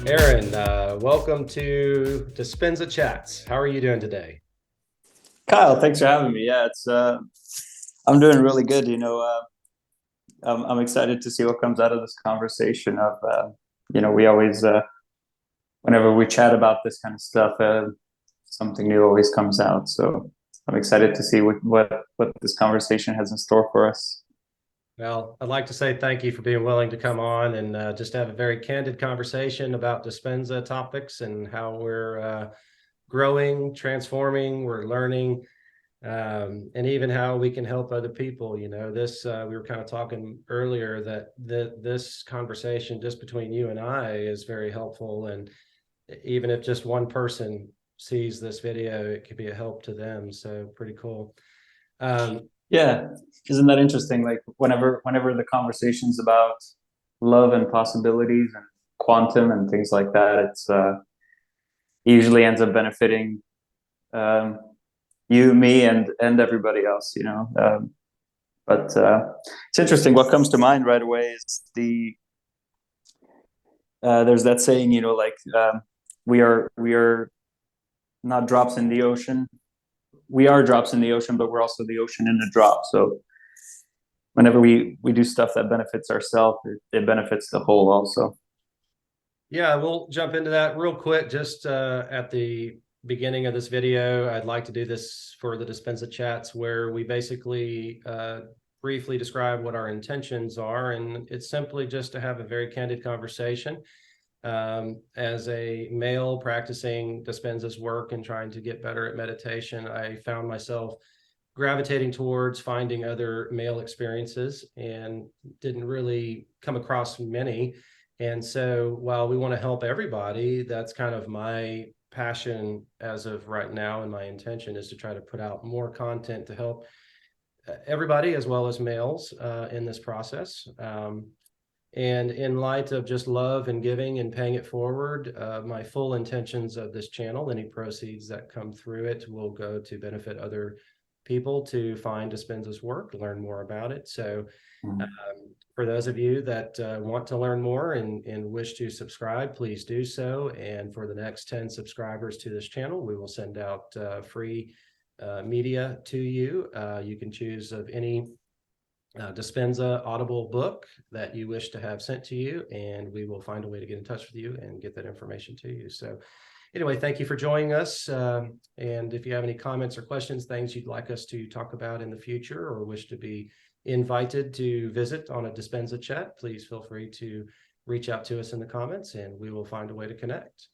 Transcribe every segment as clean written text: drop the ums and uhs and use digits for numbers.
Áron, welcome to Dispenza Chats. How are you doing today? Kyle, thanks for having me. Yeah, it's I'm doing really good. I'm excited to see what comes out of this conversation. We always whenever we chat about this kind of stuff, something new always comes out. So I'm excited to see what this conversation has in store for us. Well, I'd like to say thank you for being willing to come on and just have a very candid conversation about Dispenza topics and how we're growing, transforming, we're learning, and even how we can help other people. This we were kind of talking earlier that this conversation just between you and I is very helpful. And even if just one person sees this video, it could be a help to them. So pretty cool. Yeah, isn't that interesting? Like whenever the conversation's about love and possibilities and quantum and things like that, it usually ends up benefiting um, you, me, and everybody else. But it's interesting. What comes to mind right away is there's that saying, we are not drops in the ocean. We are drops in the ocean, but we're also the ocean in a drop. So whenever we do stuff that benefits ourselves, it benefits the whole also. Yeah, we'll jump into that real quick. Just at the beginning of this video, I'd like to do this for the Dispensa Chats, where we basically briefly describe what our intentions are. And it's simply just to have a very candid conversation. As a male practicing Dispensa's work and trying to get better at meditation, I found myself gravitating towards finding other male experiences and didn't really come across many. And so while we want to help everybody, that's kind of my passion as of right now. And my intention is to try to put out more content to help everybody as well as males in this process. And in light of just love and giving and paying it forward, my full intentions of this channel, any proceeds that come through it will go to benefit other people to find Dispenza's work, learn more about it. So for those of you that want to learn more and wish to subscribe, please do so. And for the next 10 subscribers to this channel, we will send out free media to you. You can choose of any Dispenza Audible book that you wish to have sent to you, and we will find a way to get in touch with you and get that information to you. So anyway, thank you for joining us. And if you have any comments or questions, things you'd like us to talk about in the future or wish to be invited to visit on a Dispenza chat, please feel free to reach out to us in the comments and we will find a way to connect.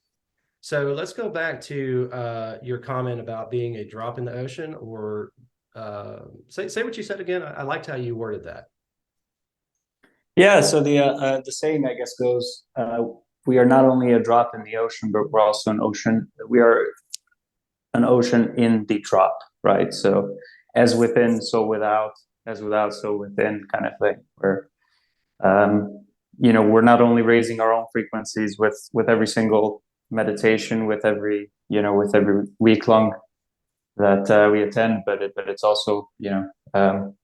So let's go back to your comment about being a drop in the ocean, or say what you said again. I liked how you worded that. Yeah. So the saying, I guess, goes, we are not only a drop in the ocean, but we're also an ocean. We are an ocean in the drop, right? So as within, so without, as without, so within, kind of thing. Where we're not only raising our own frequencies with every single meditation, with every week long that we attend, but it's also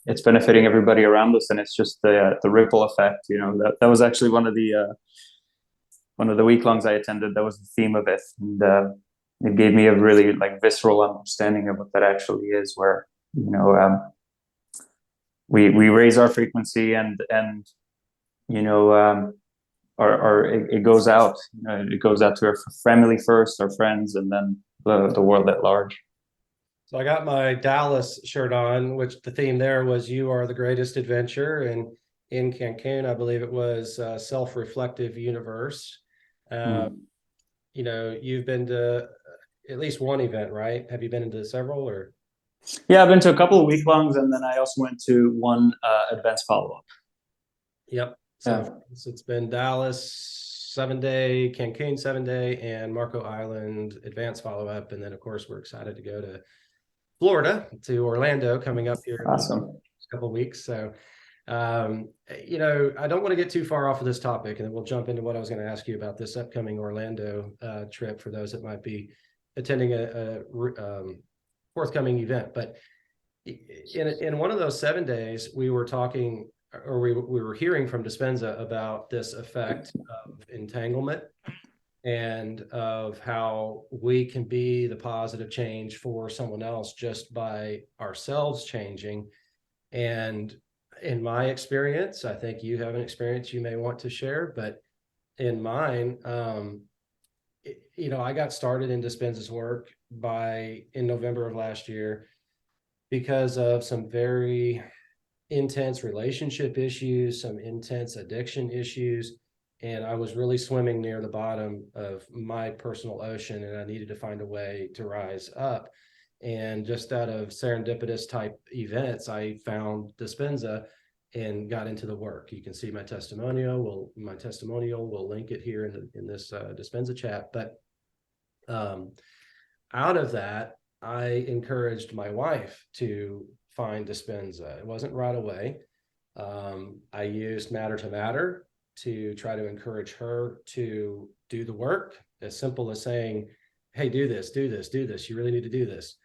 it's benefiting everybody around us, and it's just the ripple effect. That was actually one of the week longs I attended. That was the theme of it, and it gave me a really like visceral understanding of what that actually is. Where we raise our frequency, and it goes out. It goes out to our family first, our friends, and then the world at large. So I got my Dallas shirt on, which the theme there was "You are the greatest adventure," and in Cancun, I believe it was self-reflective universe. Mm. You've been to at least one event, right? Have you been into several, or? Yeah, I've been to a couple of week longs, and then I also went to one advanced follow up. Yep. Yeah. So it's been Dallas 7 day, Cancun 7 day, and Marco Island advanced follow up, and then of course we're excited to go to Florida, to Orlando, coming up here in Awesome. a couple of weeks. So, I don't want to get too far off of this topic, and then we'll jump into what I was going to ask you about this upcoming Orlando trip for those that might be attending a forthcoming event. But in one of those 7 days, we were talking, or we were hearing from Dispenza about this effect of entanglement. and of how we can be the positive change for someone else just by ourselves changing. And in my experience, I think you have an experience you may want to share, but in mine, I got started in Dispenza's work in November of last year because of some very intense relationship issues, some intense addiction issues. And I was really swimming near the bottom of my personal ocean, and I needed to find a way to rise up. And just out of serendipitous type events, I found Dispenza and got into the work. You can see my testimonial. We'll link it here in this Dispenza chat. But out of that, I encouraged my wife to find Dispenza. It wasn't right away. I used matter to matter to try to encourage her to do the work, as simple as saying, hey, do this. You really need to do this.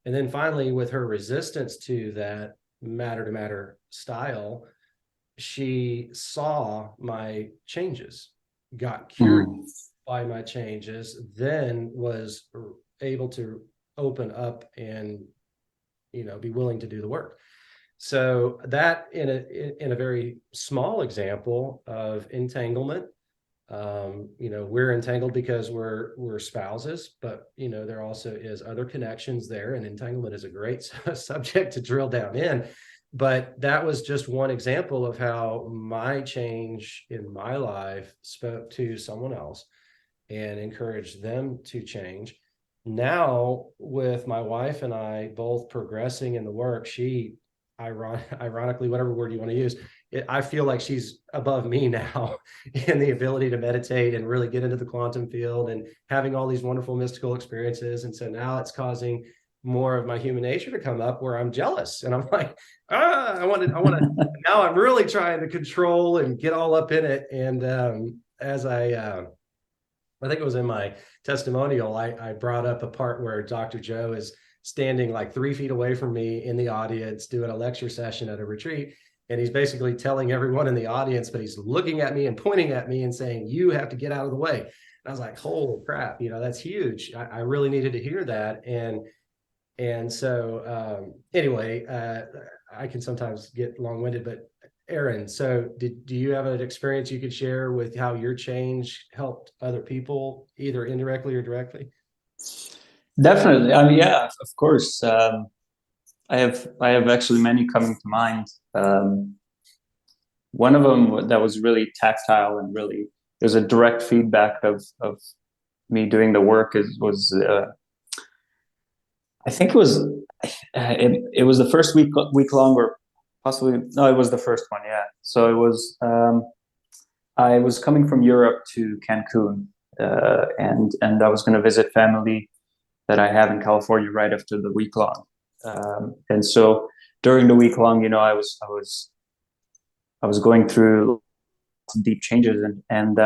And then finally, with her resistance to that matter to matter style, she saw my changes, got curious by my changes, then was able to open up and be willing to do the work. So that in a very small example of entanglement, we're entangled because we're spouses, but there also is other connections there, and entanglement is a great subject to drill down in. But that was just one example of how my change in my life spoke to someone else and encouraged them to change. Now, with my wife and I both progressing in the work, she ironically, whatever word you want to use, I feel like she's above me now in the ability to meditate and really get into the quantum field and having all these wonderful mystical experiences. And so now it's causing more of my human nature to come up where I'm jealous. And I'm like, I want to, now I'm really trying to control and get all up in it. And as I think it was in my testimonial, I brought up a part where Dr. Joe is standing like 3 feet away from me in the audience doing a lecture session at a retreat. And he's basically telling everyone in the audience, but he's looking at me and pointing at me and saying, you have to get out of the way. And I was like, holy crap, that's huge. I really needed to hear that. And so anyway, I can sometimes get long-winded, but Áron, so do you have an experience you could share with how your change helped other people, either indirectly or directly? Definitely. I mean, yeah, of course. I have actually many coming to mind. One of them that was really tactile and really there's a direct feedback of me doing the work was I think it was the first week long, or possibly no, it was the first one. Yeah. So it was I was coming from Europe to Cancun, and I was going to visit family that I have in California right after the week long. And so during the week long, I was going through some deep changes, and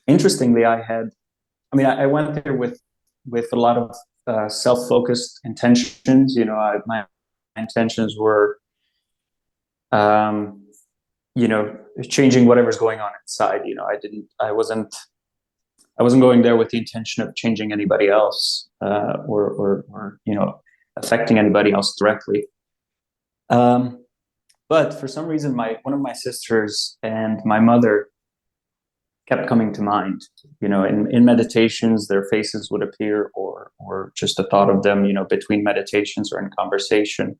interestingly, I went there with a lot of self-focused intentions. My intentions were, changing whatever's going on inside. I wasn't going there with the intention of changing anybody else, or affecting anybody else directly. But for some reason, one of my sisters and my mother kept coming to mind. In meditations, their faces would appear, or just a thought of them, between meditations or in conversation.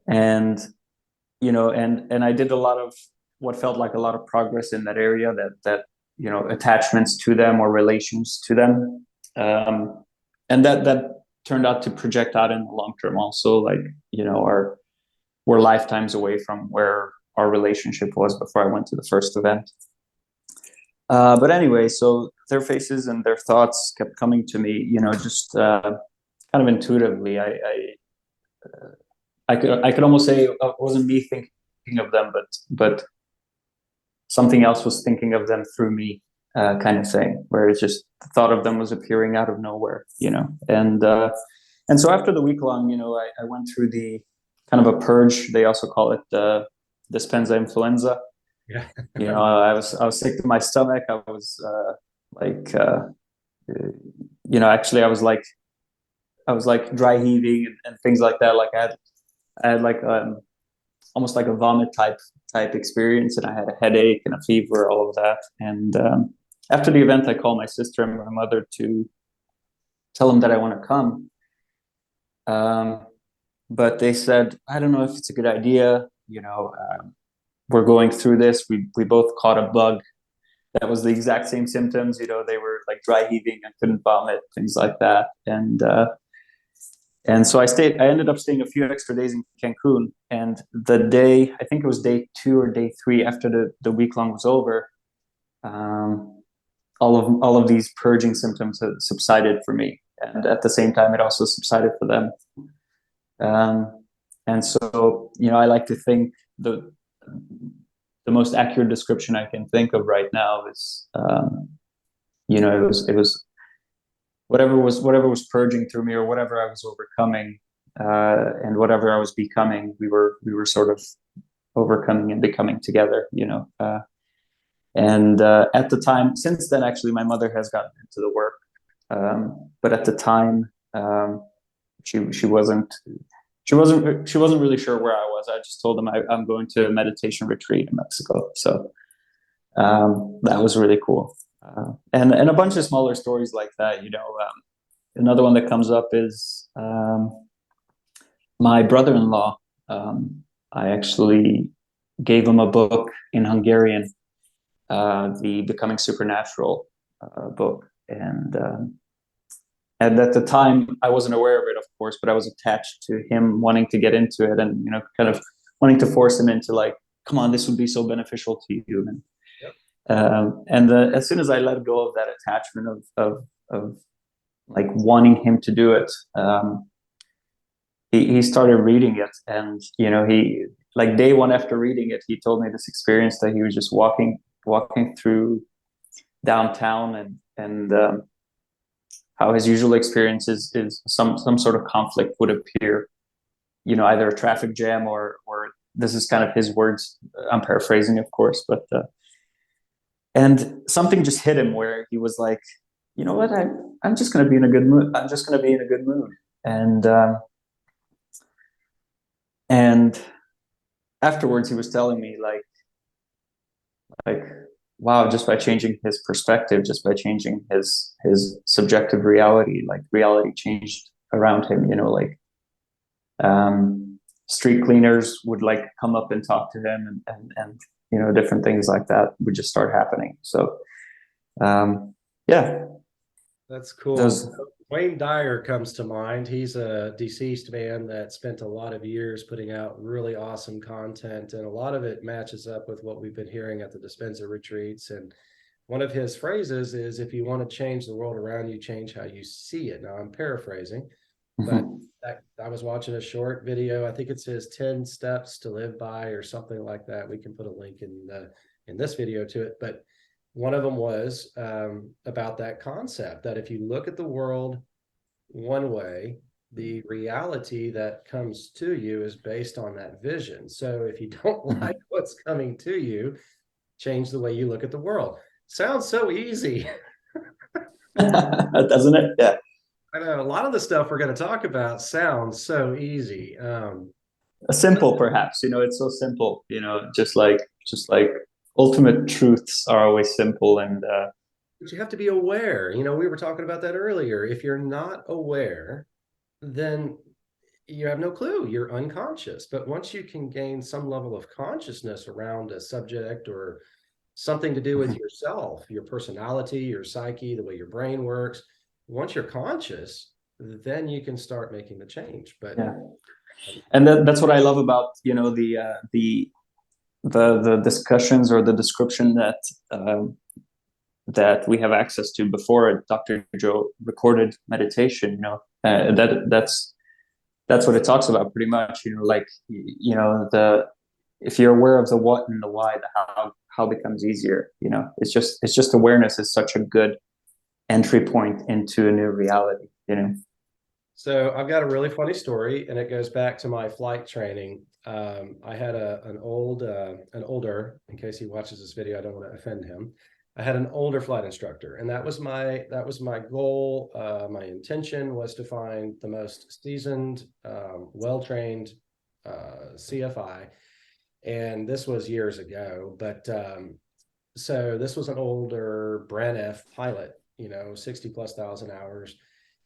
And and I did a lot of what felt like a lot of progress in that area, that attachments to them or relations to them, and that turned out to project out in the long term also, like we're lifetimes away from where our relationship was before I went to the first event. But anyway, so their faces and their thoughts kept coming to me, just kind of intuitively. I could almost say it wasn't me thinking of them, but something else was thinking of them through me, kind of thing, where it's just the thought of them was appearing out of nowhere, and so after the week long, I went through the kind of a purge. They also call it the Dispenza influenza. Yeah. I was sick to my stomach. I was like actually I was like dry heaving and things like that. Like I had like almost like a vomit type experience, and I had a headache and a fever, all of that. And after the event, I called my sister and my mother to tell them that I want to come. But they said, I don't know if it's a good idea. We're going through this. We both caught a bug that was the exact same symptoms. They were like dry heaving and couldn't vomit, things like that. And so I ended up staying a few extra days in Cancun. And the day, I think it was day 2 or day 3 after the week long was over, all of these purging symptoms had subsided for me. And at the same time, it also subsided for them. And so, I like to think the most accurate description I can think of right now is, it was whatever was purging through me, or whatever I was overcoming, and whatever I was becoming, we were sort of overcoming and becoming together. And at the time, since then, actually, my mother has gotten into the work, but at the time, she wasn't really sure where I was. I just told them I'm going to a meditation retreat in Mexico. So that was really cool. And a bunch of smaller stories like that. Another one that comes up is my brother-in-law. I actually gave him a book in Hungarian, the Becoming Supernatural book, and at the time I wasn't aware of it, of course, but I was attached to him wanting to get into it, and kind of wanting to force him into, like, come on, this would be so beneficial to you. And as soon as I let go of that attachment of like wanting him to do it, he started reading it, and he, like, day 1 after reading it, he told me this experience that he was just walking through downtown, and how his usual experience is some sort of conflict would appear, either a traffic jam, or this is kind of his words. I'm paraphrasing, of course, but and something just hit him where he was like, you know what, I'm just going to be in a good mood. I'm just going to be in a good mood. And afterwards, he was telling me like, wow, just by changing his perspective, just by changing his subjective reality, like, reality changed around him. Like, street cleaners would like come up and talk to him, and different things like that would just start happening. So yeah, That's cool. Wayne Dyer comes to mind. He's a deceased man that spent a lot of years putting out really awesome content, and a lot of it matches up with what we've been hearing at the Dispenza retreats. And one of his phrases is, if you want to change the world around you, change how you see it. Now, I'm paraphrasing, but I was watching a short video. I think it says 10 steps to live by, or something like that. We can put a link in this video to it, but one of them was about that concept that if you look at the world one way, the reality that comes to you is based on that vision. So if you don't like what's coming to you, change the way you look at the world. Sounds so easy. Doesn't it? Yeah. I know a lot of the stuff we're going to talk about sounds so easy. Simple, perhaps. It's so simple. Just like ultimate truths are always simple, and but you have to be aware. We were talking about that earlier. If you're not aware, then you have no clue. You're unconscious. But once you can gain some level of consciousness around a subject, or something to do with yourself, your personality, your psyche, the way your brain works, once you're conscious, then you can start making the change. But yeah, and that's what I love about the discussions, or the description that we have access to before Dr. Joe recorded meditation. That's what it talks about pretty much. Like, if you're aware of the what and the why, the how becomes easier. It's just awareness is such a good entry point into a new reality. So I've got a really funny story, and it goes back to my flight training. I had an older, in case he watches this video, I don't want to offend him. I had an older flight instructor, and that was my goal. My intention was to find the most seasoned, well-trained CFI, and this was years ago. But so this was an older Brand F pilot, 60 plus thousand hours.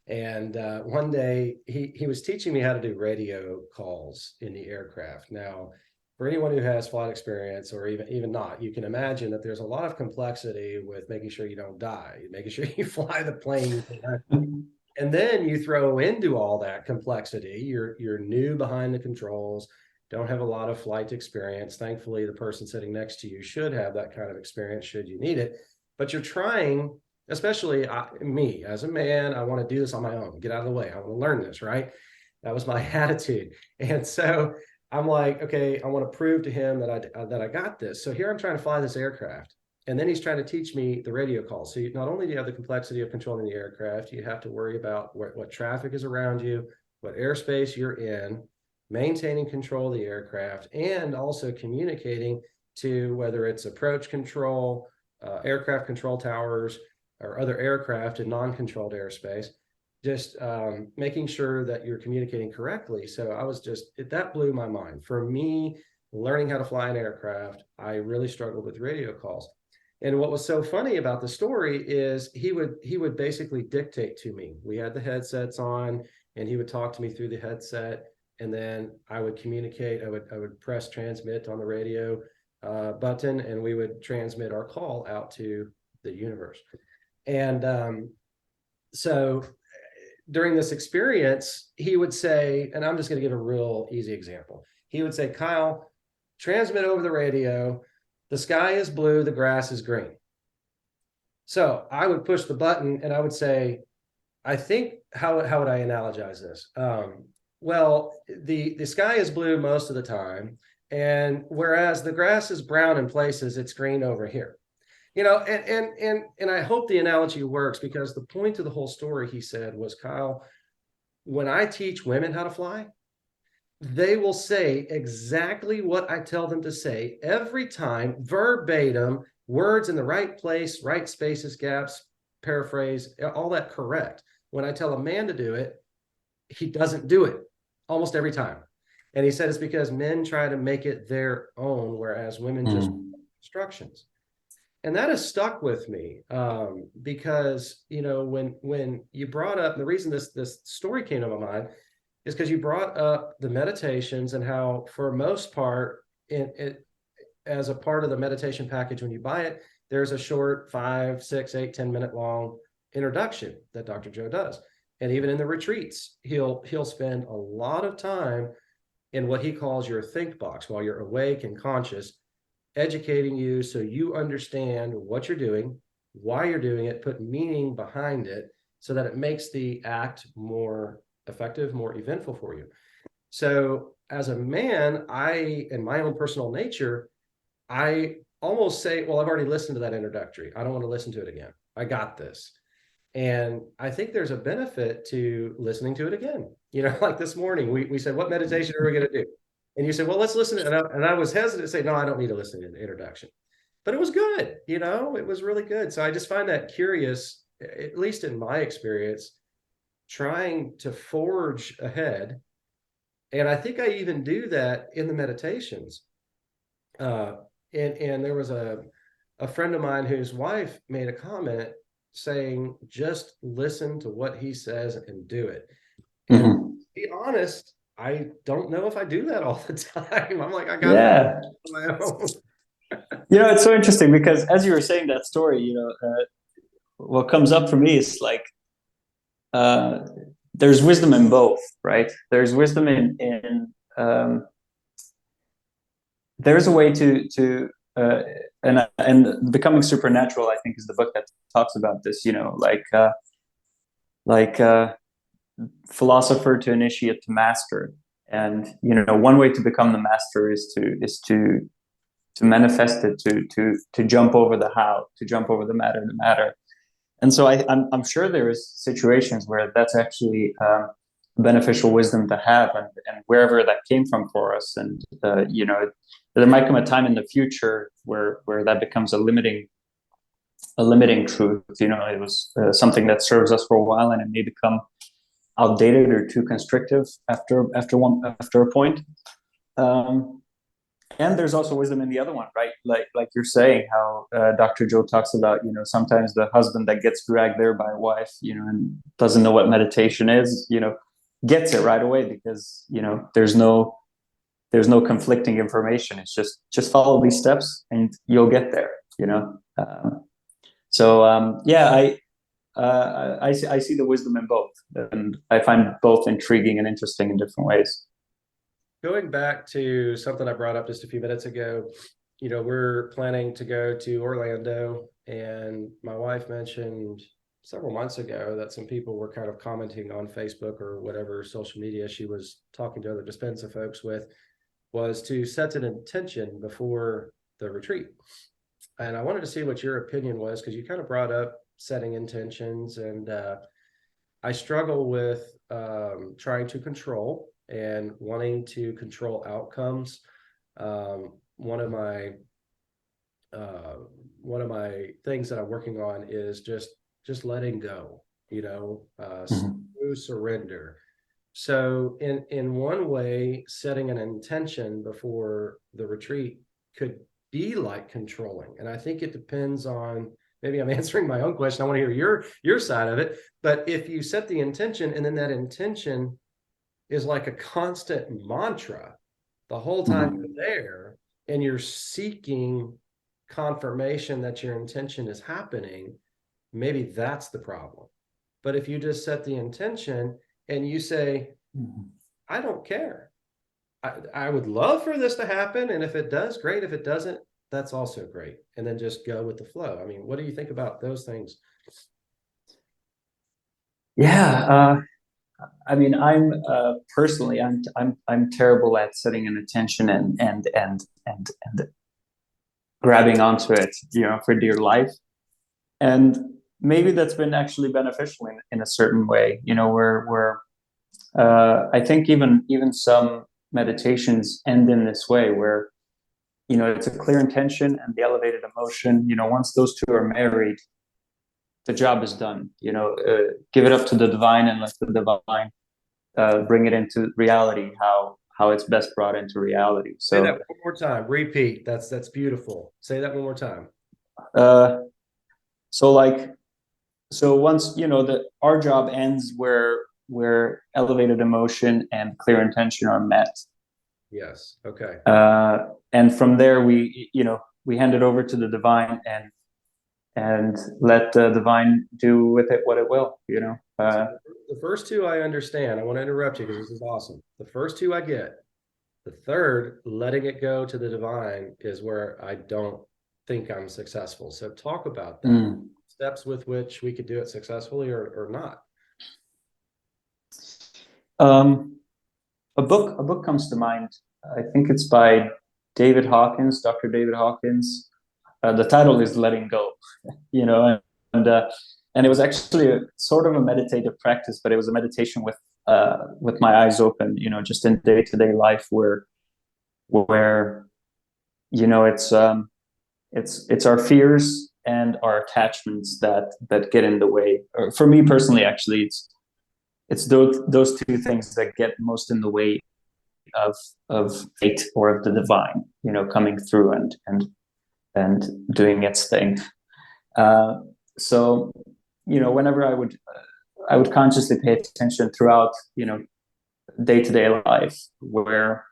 And one day he was teaching me how to do radio calls in the aircraft. Now, for anyone who has flight experience, or even not, you can imagine that there's a lot of complexity with making sure you don't die, making sure you fly the plane. And then you throw into all that complexity, you're new behind the controls, don't have a lot of flight experience. Thankfully, the person sitting next to you should have that kind of experience should you need it. But you're trying, especially me as a man, I want to do this on my own, get out of the way. I want to learn this, right? That was my attitude. And so I'm like, okay, I want to prove to him that I got this. So here I'm trying to fly this aircraft. And then he's trying to teach me the radio calls. So not only do you have the complexity of controlling the aircraft, you have to worry about what traffic is around you, what airspace you're in, maintaining control of the aircraft, and also communicating to whether it's approach control, aircraft control towers, or other aircraft in non-controlled airspace, just making sure that you're communicating correctly. So that blew my mind. For me, learning how to fly an aircraft, I really struggled with radio calls. And what was so funny about the story is he would basically dictate to me. We had the headsets on, and he would talk to me through the headset, and then I would communicate. I would press transmit on the radio button, and we would transmit our call out to the universe. And so during this experience, he would say, and I'm just going to give a real easy example. He would say, Kyle, transmit over the radio, the sky is blue, the grass is green. So I would push the button and I would say, I think, how would I analogize this? Well, the sky is blue most of the time, and whereas the grass is brown in places, it's green over here. And I hope the analogy works, because the point of the whole story, he said, was, Kyle, when I teach women how to fly, they will say exactly what I tell them to say every time, verbatim, words in the right place, right spaces, gaps, paraphrase, all that correct. When I tell a man to do it, he doesn't do it almost every time. And he said it's because men try to make it their own, whereas women just instructions. And that has stuck with me because, when you brought up, the reason this story came to my mind is because you brought up the meditations and how, for most part, as a part of the meditation package, when you buy it, there's a short 5, 6, 8, 10-minute long introduction that Dr. Joe does. And even in the retreats, he'll spend a lot of time in what he calls your think box while you're awake and conscious, educating you so you understand what you're doing, why you're doing it, put meaning behind it, so that it makes the act more effective, more eventful for you. So as a man, in my own personal nature, I almost say, well, I've already listened to that introductory. I don't want to listen to it again. I got this. And I think there's a benefit to listening to it again. Like this morning, we said, what meditation are we going to do? And you said, well, let's listen. And I was hesitant to say, no, I don't need to listen to the introduction. But it was good. It was really good. So I just find that curious, at least in my experience, trying to forge ahead. And I think I even do that in the meditations. And there was a friend of mine whose wife made a comment saying, just listen to what he says and do it. And to be honest, I don't know if I do that all the time. I'm like, I got it on my own. It's so interesting because as you were saying that story, what comes up for me is like, there's wisdom in both, right? There's wisdom in there's a way to and Becoming Supernatural, I think, is the book that talks about this, philosopher to initiate to master. And one way to become the master is to manifest it, to jump over the how, to jump over the matter. And so I'm sure there is situations where that's actually beneficial wisdom to have, and wherever that came from for us. And there might come a time in the future where that becomes a limiting a limiting truth. It was something that serves us for a while, and it may become outdated or too constrictive after a point. And there's also wisdom in the other one, right? Like you're saying, how Dr. Joe talks about, sometimes the husband that gets dragged there by a wife, and doesn't know what meditation is, gets it right away, because there's no conflicting information. It's just follow these steps and you'll get there. I see the wisdom in both, and I find both intriguing and interesting in different ways. Going back to something I brought up just a few minutes ago, we're planning to go to Orlando, and my wife mentioned several months ago that some people were kind of commenting on Facebook or whatever social media she was talking to other Dispensa folks with, was to set an intention before the retreat. And I wanted to see what your opinion was, because you kind of brought up setting intentions, and I struggle with trying to control and wanting to control outcomes. One of my things that I'm working on is just letting go, through surrender. So in one way, setting an intention before the retreat could be like controlling. And I think it depends on, maybe I'm answering my own question, I want to hear your side of it. But if you set the intention, and then that intention is like a constant mantra the whole time you're there, and you're seeking confirmation that your intention is happening, maybe that's the problem. But if you just set the intention and you say, I don't care, I would love for this to happen, and if it does, great. If it doesn't, that's also great. And then just go with the flow. I mean, what do you think about those things? Yeah, I mean, I'm personally, I'm terrible at setting an intention and grabbing onto it, for dear life. And maybe that's been actually beneficial in a certain way, where I think even some meditations end in this way, where it's a clear intention and the elevated emotion. Once those two are married, the job is done. Give it up to the divine, and let the divine bring it into reality, how it's best brought into reality. So say that one more time. Repeat. That's beautiful. Say that one more time. So once our job ends where elevated emotion and clear intention are met. Yes. Okay. And from there we hand it over to the divine, and let the divine do with it what it will. The first two I understand. I want to interrupt you because this is awesome. The first two I get. The third, letting it go to the divine, is where I don't think I'm successful. So talk about that. Steps with which we could do it successfully or not. A book comes to mind. I think it's by David Hawkins, Dr. David Hawkins. The title is Letting Go, and it was actually a sort of a meditative practice, but it was a meditation with my eyes open, just in day-to-day life, where it's our fears and our attachments that get in the way. Or for me personally, actually, it's those two things that get most in the way of fate or of the divine, coming through and doing its thing. So whenever I would consciously pay attention throughout day-to-day life, where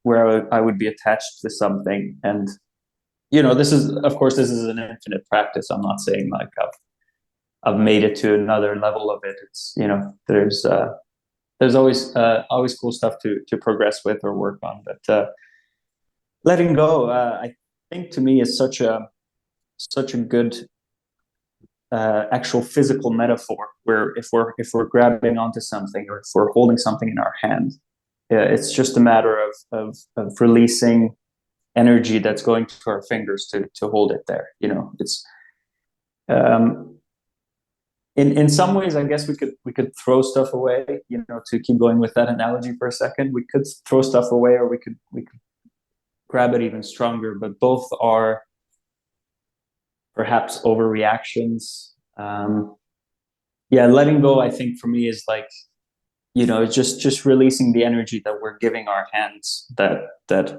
I would be attached to something. And this is an infinite practice. I'm not saying like I've made it to another level of it. It's there's always cool stuff to progress with or work on, but letting go, I think, to me, is such a good actual physical metaphor, where if we're grabbing onto something, or if we're holding something in our hand, it's just a matter of releasing energy that's going to our fingers to hold it there. It's in some ways, I guess we could throw stuff away, to keep going with that analogy for a second. We could throw stuff away, or we could grab it even stronger, but both are perhaps overreactions. Yeah, letting go, I think for me is like, just releasing the energy that we're giving our hands that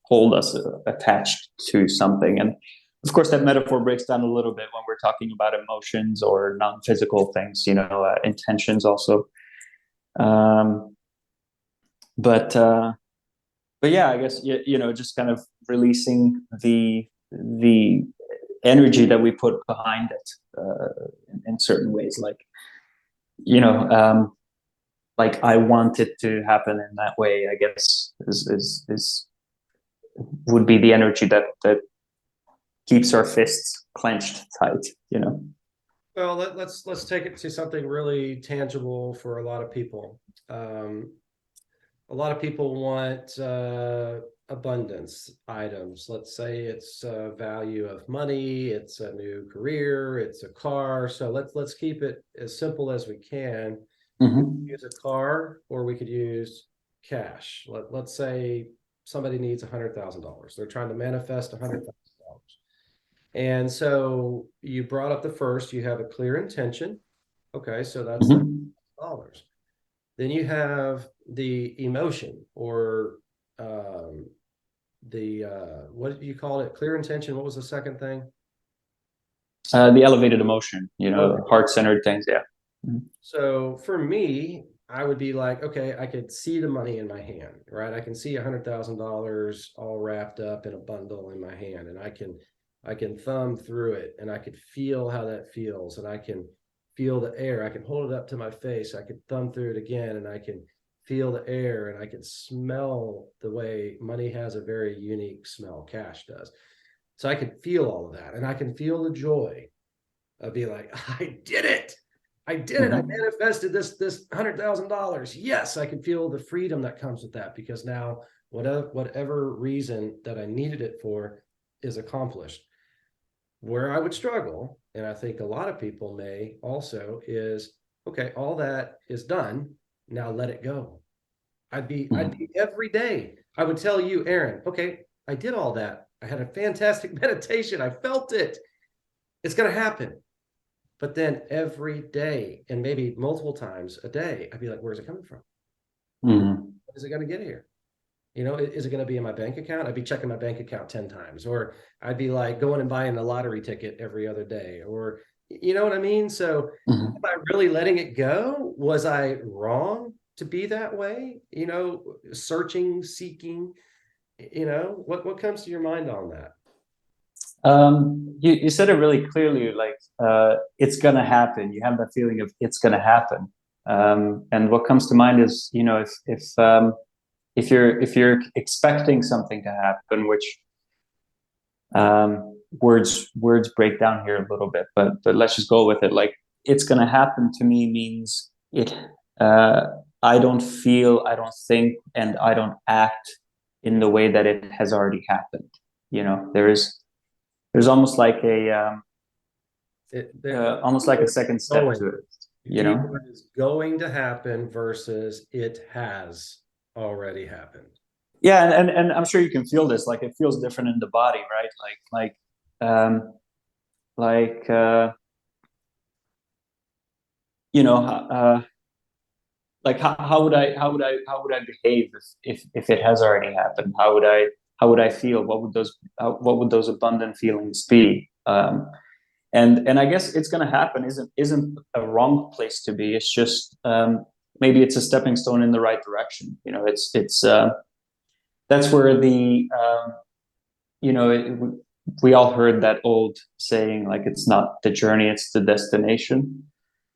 hold us attached to something. And of course, that metaphor breaks down a little bit when we're talking about emotions or non-physical things, intentions also. But yeah, I guess just kind of releasing the energy that we put behind it in certain ways, like like I want it to happen in that way. I guess is would be the energy that keeps our fists clenched tight. Well, let's take it to something really tangible for a lot of people. A lot of people want abundance items. Let's say it's a value of money, it's a new career, it's a car. So let's keep it as simple as we can. Mm-hmm. We could use a car, or we could use cash. Let's say somebody needs $100,000. They're trying to manifest $100,000. And so you brought up the first, you have a clear intention. Okay, so that's dollars. Then you have the emotion, or what do you call it? Clear intention. What was the second thing? The elevated emotion, heart-centered things. Yeah. So for me, I would be like, okay, I could see the money in my hand, right? I can see $100,000 all wrapped up in a bundle in my hand, and I can thumb through it, and I could feel how that feels, and I can feel the air. I can hold it up to my face. I can thumb through it again, and I can feel the air, and I can smell the way money has a very unique smell. Cash does. So I can feel all of that, and I can feel the joy of being like, I did it. I did it. I manifested this $100,000. Yes, I can feel the freedom that comes with that, because now whatever reason that I needed it for is accomplished. Where I would struggle, and I think a lot of people may also, is, okay, all that is done. Now let it go. I'd be every day. I would tell you, Aaron, okay, I did all that. I had a fantastic meditation. I felt it. It's going to happen. But then every day, and maybe multiple times a day, I'd be like, where's it coming from? When is it going to get here? Is it going to be in my bank account? I'd be checking my bank account 10 times, or I'd be like going and buying a lottery ticket every other day, or, you know what I mean? So am I really letting it go? Was I wrong to be that way? Searching, seeking, what comes to your mind on that? You said it really clearly, like it's gonna happen. You have that feeling of it's gonna happen. And what comes to mind is, if you're expecting something to happen, which words break down here a little bit, but let's just go with it. Like, it's gonna happen to me means it. I don't feel, I don't think, and I don't act in the way that it has already happened. There's almost like almost like a second step to it. It's going to happen versus it has already happened. Yeah, and I'm sure you can feel this. Like, it feels different in the body, right? Like how would I behave if it has already happened? How would I feel? What would those abundant feelings be? And I guess it's going to happen isn't a wrong place to be. It's just maybe it's a stepping stone in the right direction. It's that's where we all heard that old saying, like, it's not the journey, it's the destination.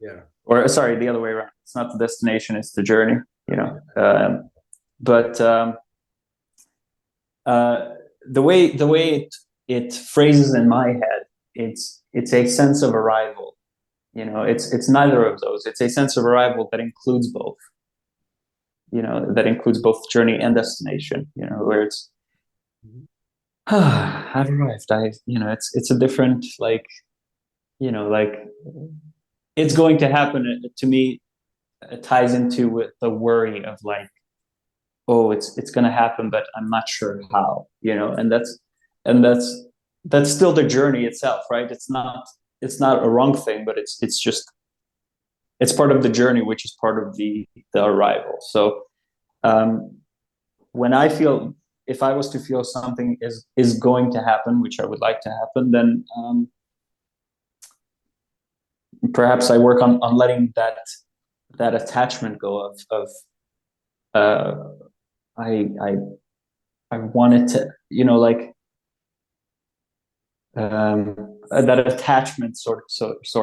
Yeah. Or sorry, the other way around. It's not the destination, it's the journey. But the way it phrases in my head, it's a sense of arrival. It's neither of those. It's a sense of arrival that includes both. That includes both journey and destination. Where it's I've arrived. It's a different, like, it's going to happen. To me, it ties into with the worry of, like, oh, it's going to happen, but I'm not sure how. And that's that's still the journey itself, right? It's not a wrong thing, but it's just it's part of the journey, which is part of the arrival. So when I feel, if I was to feel something is going to happen, which I would like to happen, then perhaps I work on letting that attachment go of uh, I wanted to, like that attachment sort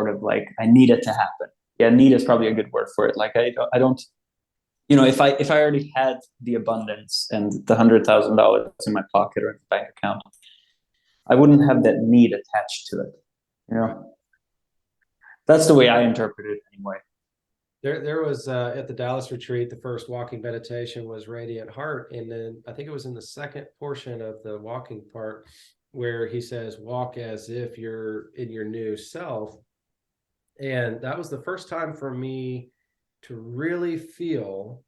of like I need it to happen. Yeah, need is probably a good word for it. Like I don't, if I already had the abundance and the $100,000 in my pocket or in the bank account, I wouldn't have that need attached to it. That's the way I interpret it anyway. There was at the Dallas retreat, the first walking meditation was Radiant Heart. And then I think it was in the second portion of the walking part where he says, walk as if you're in your new self. And that was the first time for me to really feel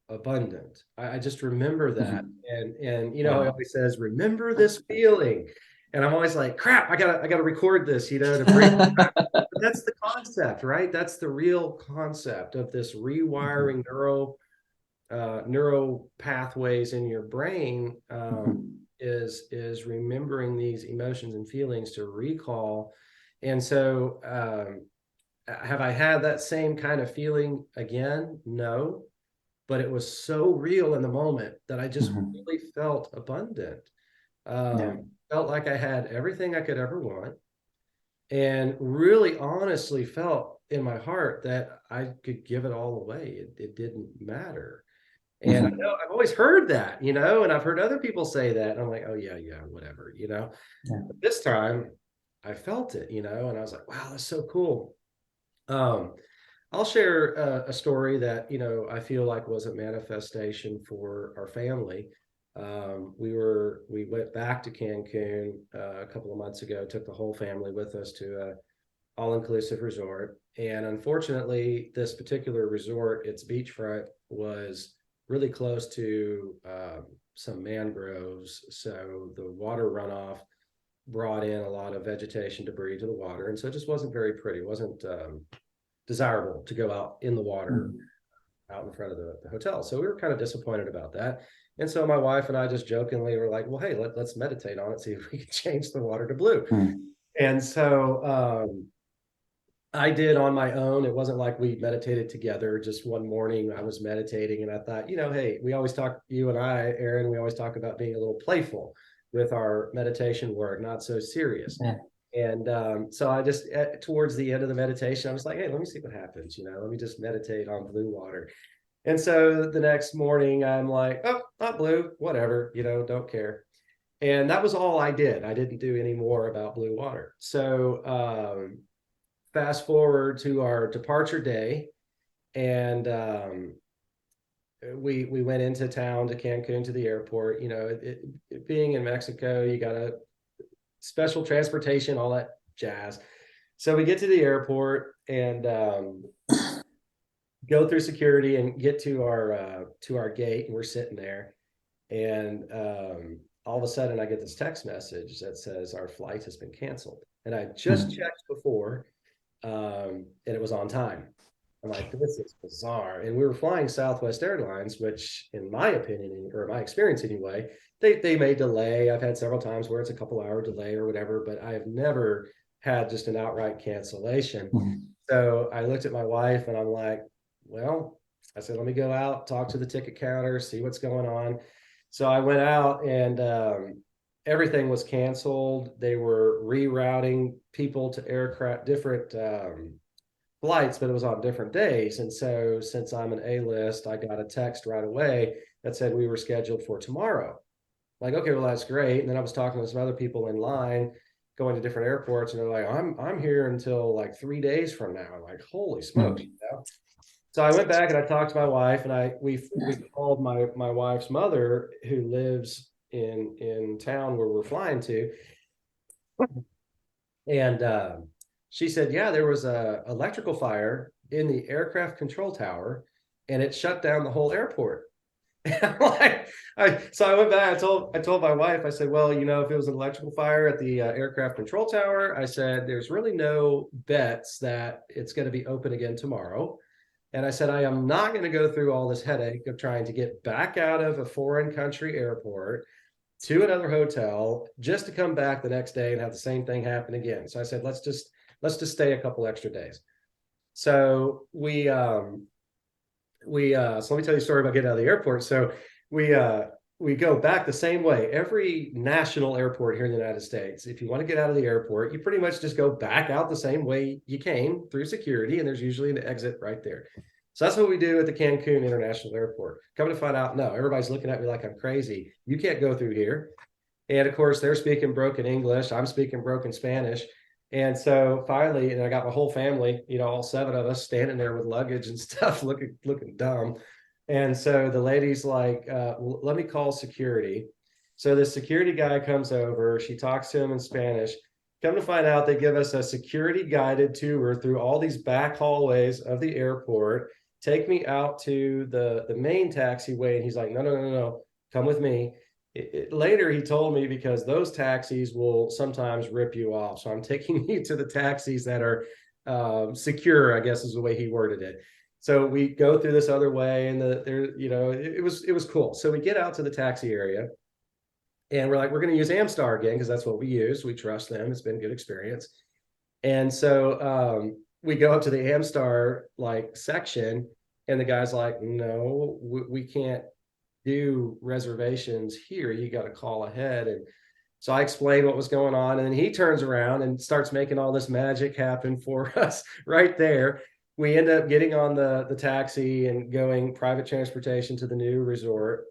abundant. I just remember that. And he always says, remember this feeling. And I'm always like, crap, I gotta record this, to bring it back. But that's the concept, right? That's the real concept of this rewiring neural pathways in your brain, is remembering these emotions and feelings to recall. And so have I had that same kind of feeling again? No, but it was so real in the moment that I just really felt abundant. Felt like I had everything I could ever want, and really honestly felt in my heart that I could give it all away. It didn't matter. And I know I've always heard that, and I've heard other people say that. And I'm like, oh yeah, whatever, But this time I felt it, and I was like, wow, that's so cool. I'll share a story that, I feel like was a manifestation for our family. We went back to Cancun a couple of months ago, took the whole family with us to a all-inclusive resort. And unfortunately, this particular resort, its beachfront was really close to some mangroves. So the water runoff brought in a lot of vegetation debris to the water. And so it just wasn't very pretty. It wasn't desirable to go out in the water out in front of the hotel. So we were kind of disappointed about that. And so my wife and I just jokingly were like, well, hey, let's meditate on it, see if we can change the water to blue. And so I did on my own. It wasn't like we meditated together. Just one morning I was meditating and I thought, hey, we always talk, you and I, Aaron, we always talk about being a little playful with our meditation work, not so serious. And so I just, towards the end of the meditation, I was like, hey, let me see what happens. Let me just meditate on blue water. And so the next morning I'm like, oh, not blue, whatever, don't care. And that was all I did. I didn't do any more about blue water. So fast forward to our departure day, and we went into town to Cancun, to the airport. It being in Mexico, you got a special transportation, all that jazz. So we get to the airport and go through security and get to our gate, and we're sitting there, and all of a sudden I get this text message that says our flight has been canceled. And I just checked before, and it was on time. I'm like, this is bizarre. And we were flying Southwest Airlines, which in my opinion, or my experience anyway, they may delay. I've had several times where it's a couple hour delay or whatever, but I've never had just an outright cancellation. So I looked at my wife and I'm like, well, I said, let me go out, talk to the ticket counter, see what's going on. So I went out and everything was canceled. They were rerouting people to aircraft, different flights, but it was on different days. And so since I'm an A-list, I got a text right away that said we were scheduled for tomorrow. Like, okay, well, that's great. And then I was talking to some other people in line going to different airports, and they're like, I'm here until like 3 days from now. I'm like, holy smokes. So I went back and I talked to my wife, and we called my wife's mother, who lives in town where we're flying to. And she said, yeah, there was a electrical fire in the aircraft control tower, and it shut down the whole airport. So I went back. I told my wife. I said, well, if it was an electrical fire at the aircraft control tower, I said, there's really no bets that it's going to be open again tomorrow. And I said, I am not going to go through all this headache of trying to get back out of a foreign country airport to another hotel just to come back the next day and have the same thing happen again. So I said, let's just stay a couple extra days. So so let me tell you a story about getting out of the airport. So we go back the same way. Every national airport here in the United States, if you want to get out of the airport, you pretty much just go back out the same way you came through security, and there's usually an exit right there. So that's what we do at the Cancun International Airport. Come to find out, no, everybody's looking at me like I'm crazy. You can't go through here. And of course, they're speaking broken English. I'm speaking broken Spanish. And so finally, and I got my whole family, all 7 of us standing there with luggage and stuff, looking dumb. And so the lady's like, let me call security. So the security guy comes over. She talks to him in Spanish. Come to find out, they give us a security guided tour through all these back hallways of the airport, take me out to the main taxiway. And he's like, no, come with me. Later, he told me, because those taxis will sometimes rip you off. So I'm taking you to the taxis that are secure, I guess is the way he worded it. So we go through this other way, and it was cool. So we get out to the taxi area, and we're like, we're going to use Amstar again, because that's what we use. We trust them. It's been a good experience. And so we go up to the Amstar section, and the guy's like, no, we can't do reservations here. You got to call ahead. And so I explained what was going on, and then he turns around and starts making all this magic happen for us right there. We end up getting on the taxi and going private transportation to the new resort.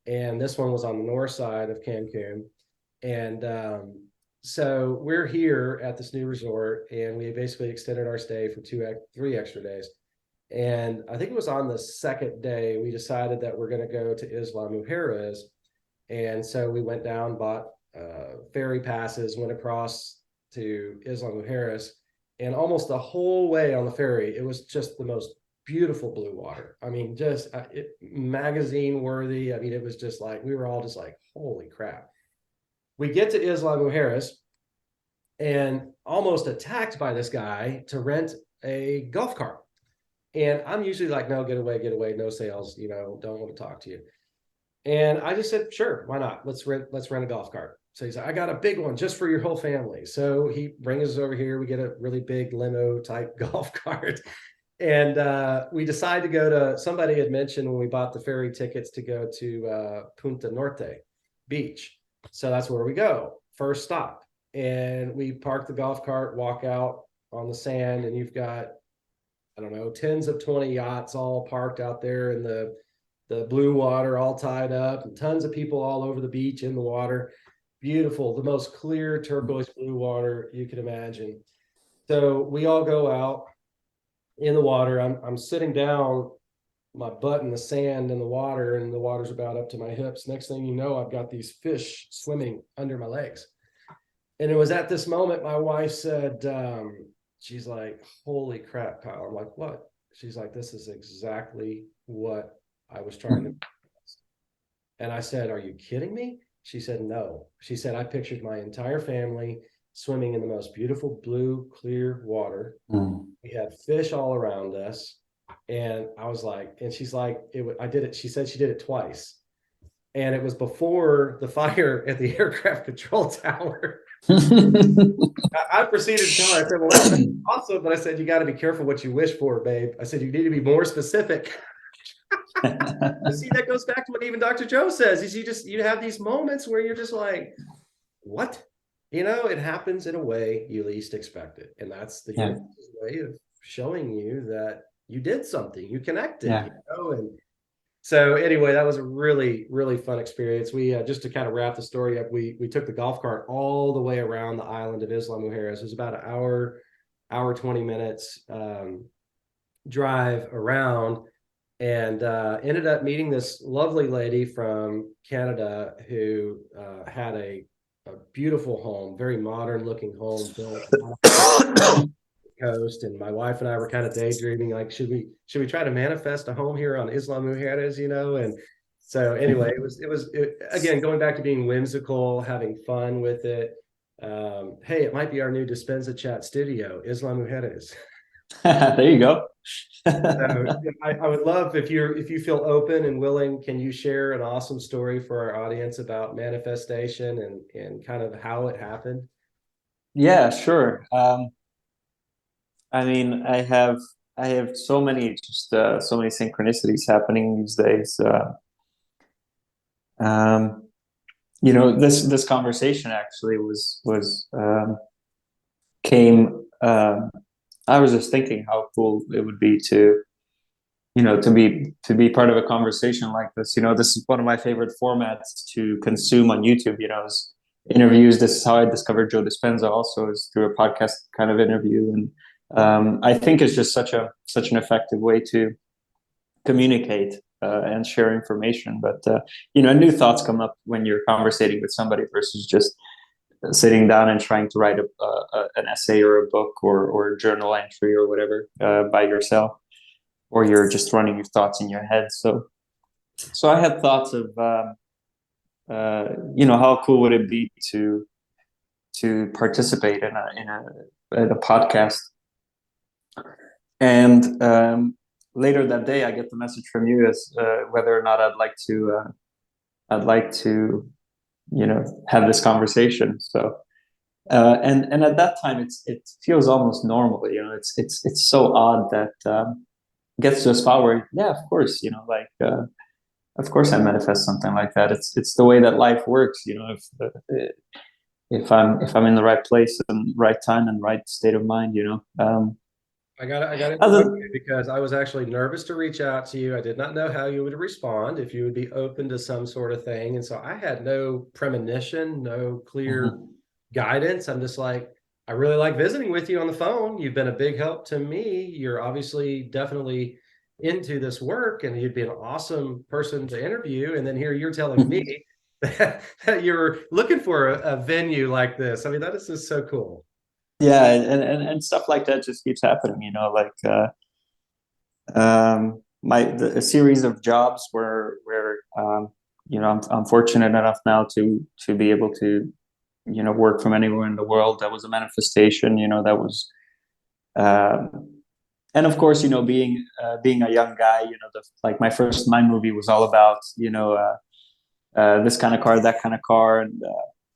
And this one was on the north side of Cancun. And so we're here at this new resort, and we basically extended our stay for 3 extra days. And I think it was on the second day, we decided that we're going to go to Isla Mujeres. And so we went down, bought ferry passes, went across to Isla Mujeres. And almost the whole way on the ferry, it was just the most beautiful blue water. I mean, just magazine worthy. I mean, it was just like, we were all just like, holy crap. We get to Isla Mujeres and almost attacked by this guy to rent a golf cart. And I'm usually like, no, get away, no sales, don't want to talk to you. And I just said, sure, why not? Let's rent a golf cart. So he's like, I got a big one just for your whole family. So he brings us over here. We get a really big limo type golf cart. And we decide to go to, somebody had mentioned when we bought the ferry tickets to go to Punta Norte Beach. So that's where we go, first stop. And we park the golf cart, walk out on the sand, and you've got, I don't know, tens of 20 yachts all parked out there in the blue water, all tied up, and tons of people all over the beach in the water. Beautiful, the most clear turquoise blue water you can imagine. So we all go out in the water. I'm sitting down, my butt in the sand in the water, and the water's about up to my hips. Next thing you know, I've got these fish swimming under my legs. And it was at this moment my wife said, she's like, holy crap, Kyle. I'm like, what? She's like, this is exactly what I was trying to. And I said, are you kidding me? She said, no. She said, I pictured my entire family swimming in the most beautiful blue, clear water. We had fish all around us. And I was like, and she's like, I did it. She said she did it twice. And it was before the fire at the aircraft control tower. I proceeded to tell her, I said, well, that's awesome. But I said, you got to be careful what you wish for, babe. I said, you need to be more specific. See, that goes back to what even Dr. Joe says, is you have these moments where you're just like, what? It happens in a way you least expect it. And that's the way of showing you that you did something, you connected, and so anyway, that was a really, really fun experience. We just to kind of wrap the story up, we took the golf cart all the way around the island of Isla Mujeres. It was about an hour 20 minutes drive around, and ended up meeting this lovely lady from Canada who had a beautiful home, very modern looking home built coast. And my wife and I were kind of daydreaming, like, should we try to manifest a home here on Isla Mujeres, and So anyway, again, going back to being whimsical, having fun with it. Hey, it might be our new Dispensa Chat studio, Islam Mujeres. There you go. So I would love if you feel open and willing, can you share an awesome story for our audience about manifestation and kind of how it happened? Yeah, sure. I mean, I have so many so many synchronicities happening these days. Um, this conversation actually came. I was just thinking how cool it would be to to be part of a conversation like this. This is one of my favorite formats to consume on YouTube. Is interviews. This is how I discovered Joe Dispenza. Also, is through a podcast kind of interview, and I think it's just such an effective way to communicate and share information. But new thoughts come up when you're conversating with somebody versus just sitting down and trying to write an essay or a book or a journal entry or whatever by yourself, or you're just running your thoughts in your head. So I had thoughts of how cool would it be to participate in a podcast. And later that day, I get the message from you as whether or not I'd like to have this conversation. So and at that time, it feels almost normal. It's so odd that gets to a spot where, yeah, of course, of course I manifest something like that. It's the way that life works. If I'm in the right place and right time and right state of mind. I got to interrupt you because I was actually nervous to reach out to you. I did not know how you would respond, if you would be open to some sort of thing. And so I had no premonition, no clear guidance. I'm just like, I really like visiting with you on the phone. You've been a big help to me. You're obviously definitely into this work and you'd be an awesome person to interview. And then here you're telling me that you're looking for a venue like this. I mean, that is just so cool. Yeah, and stuff like that just keeps happening. A series of jobs where I'm fortunate enough now to be able to work from anywhere in the world. That was a manifestation. That was and of course, being a young guy, like my first mind movie was all about this kind of car, that kind of car. And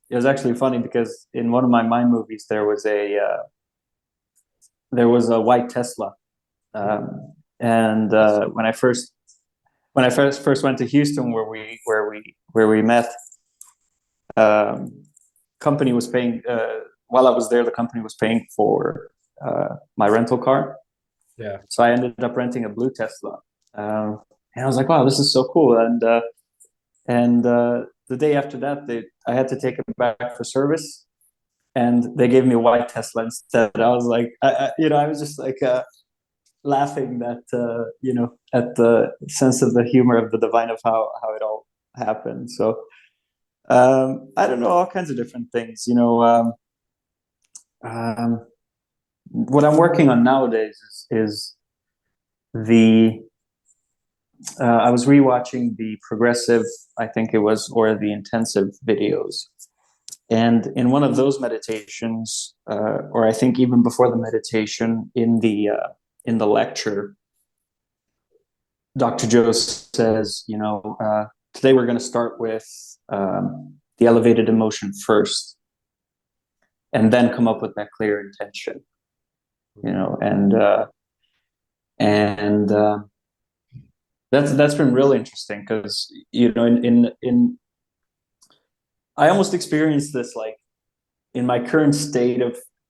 it was actually funny because in one of my mind movies there was a white Tesla. And when I first went to Houston, where we met, company was paying, while I was there, the company was paying for my rental car. Yeah. So I ended up renting a blue Tesla. And I was like, wow, this is so cool. And the day after that, I had to take it back for service, and they gave me a white Tesla instead. I was like, I was just like laughing that at the sense of the humor of the divine of how it all happened. So I don't know, all kinds of different things. What I'm working on nowadays is I was rewatching the progressive, I think it was, or the intensive videos. And in one of those meditations, or I think even before the meditation, in the lecture, Dr. Joe says, today we're going to start with the elevated emotion first, and then come up with that clear intention. And that's been really interesting because in I almost experienced this like in my current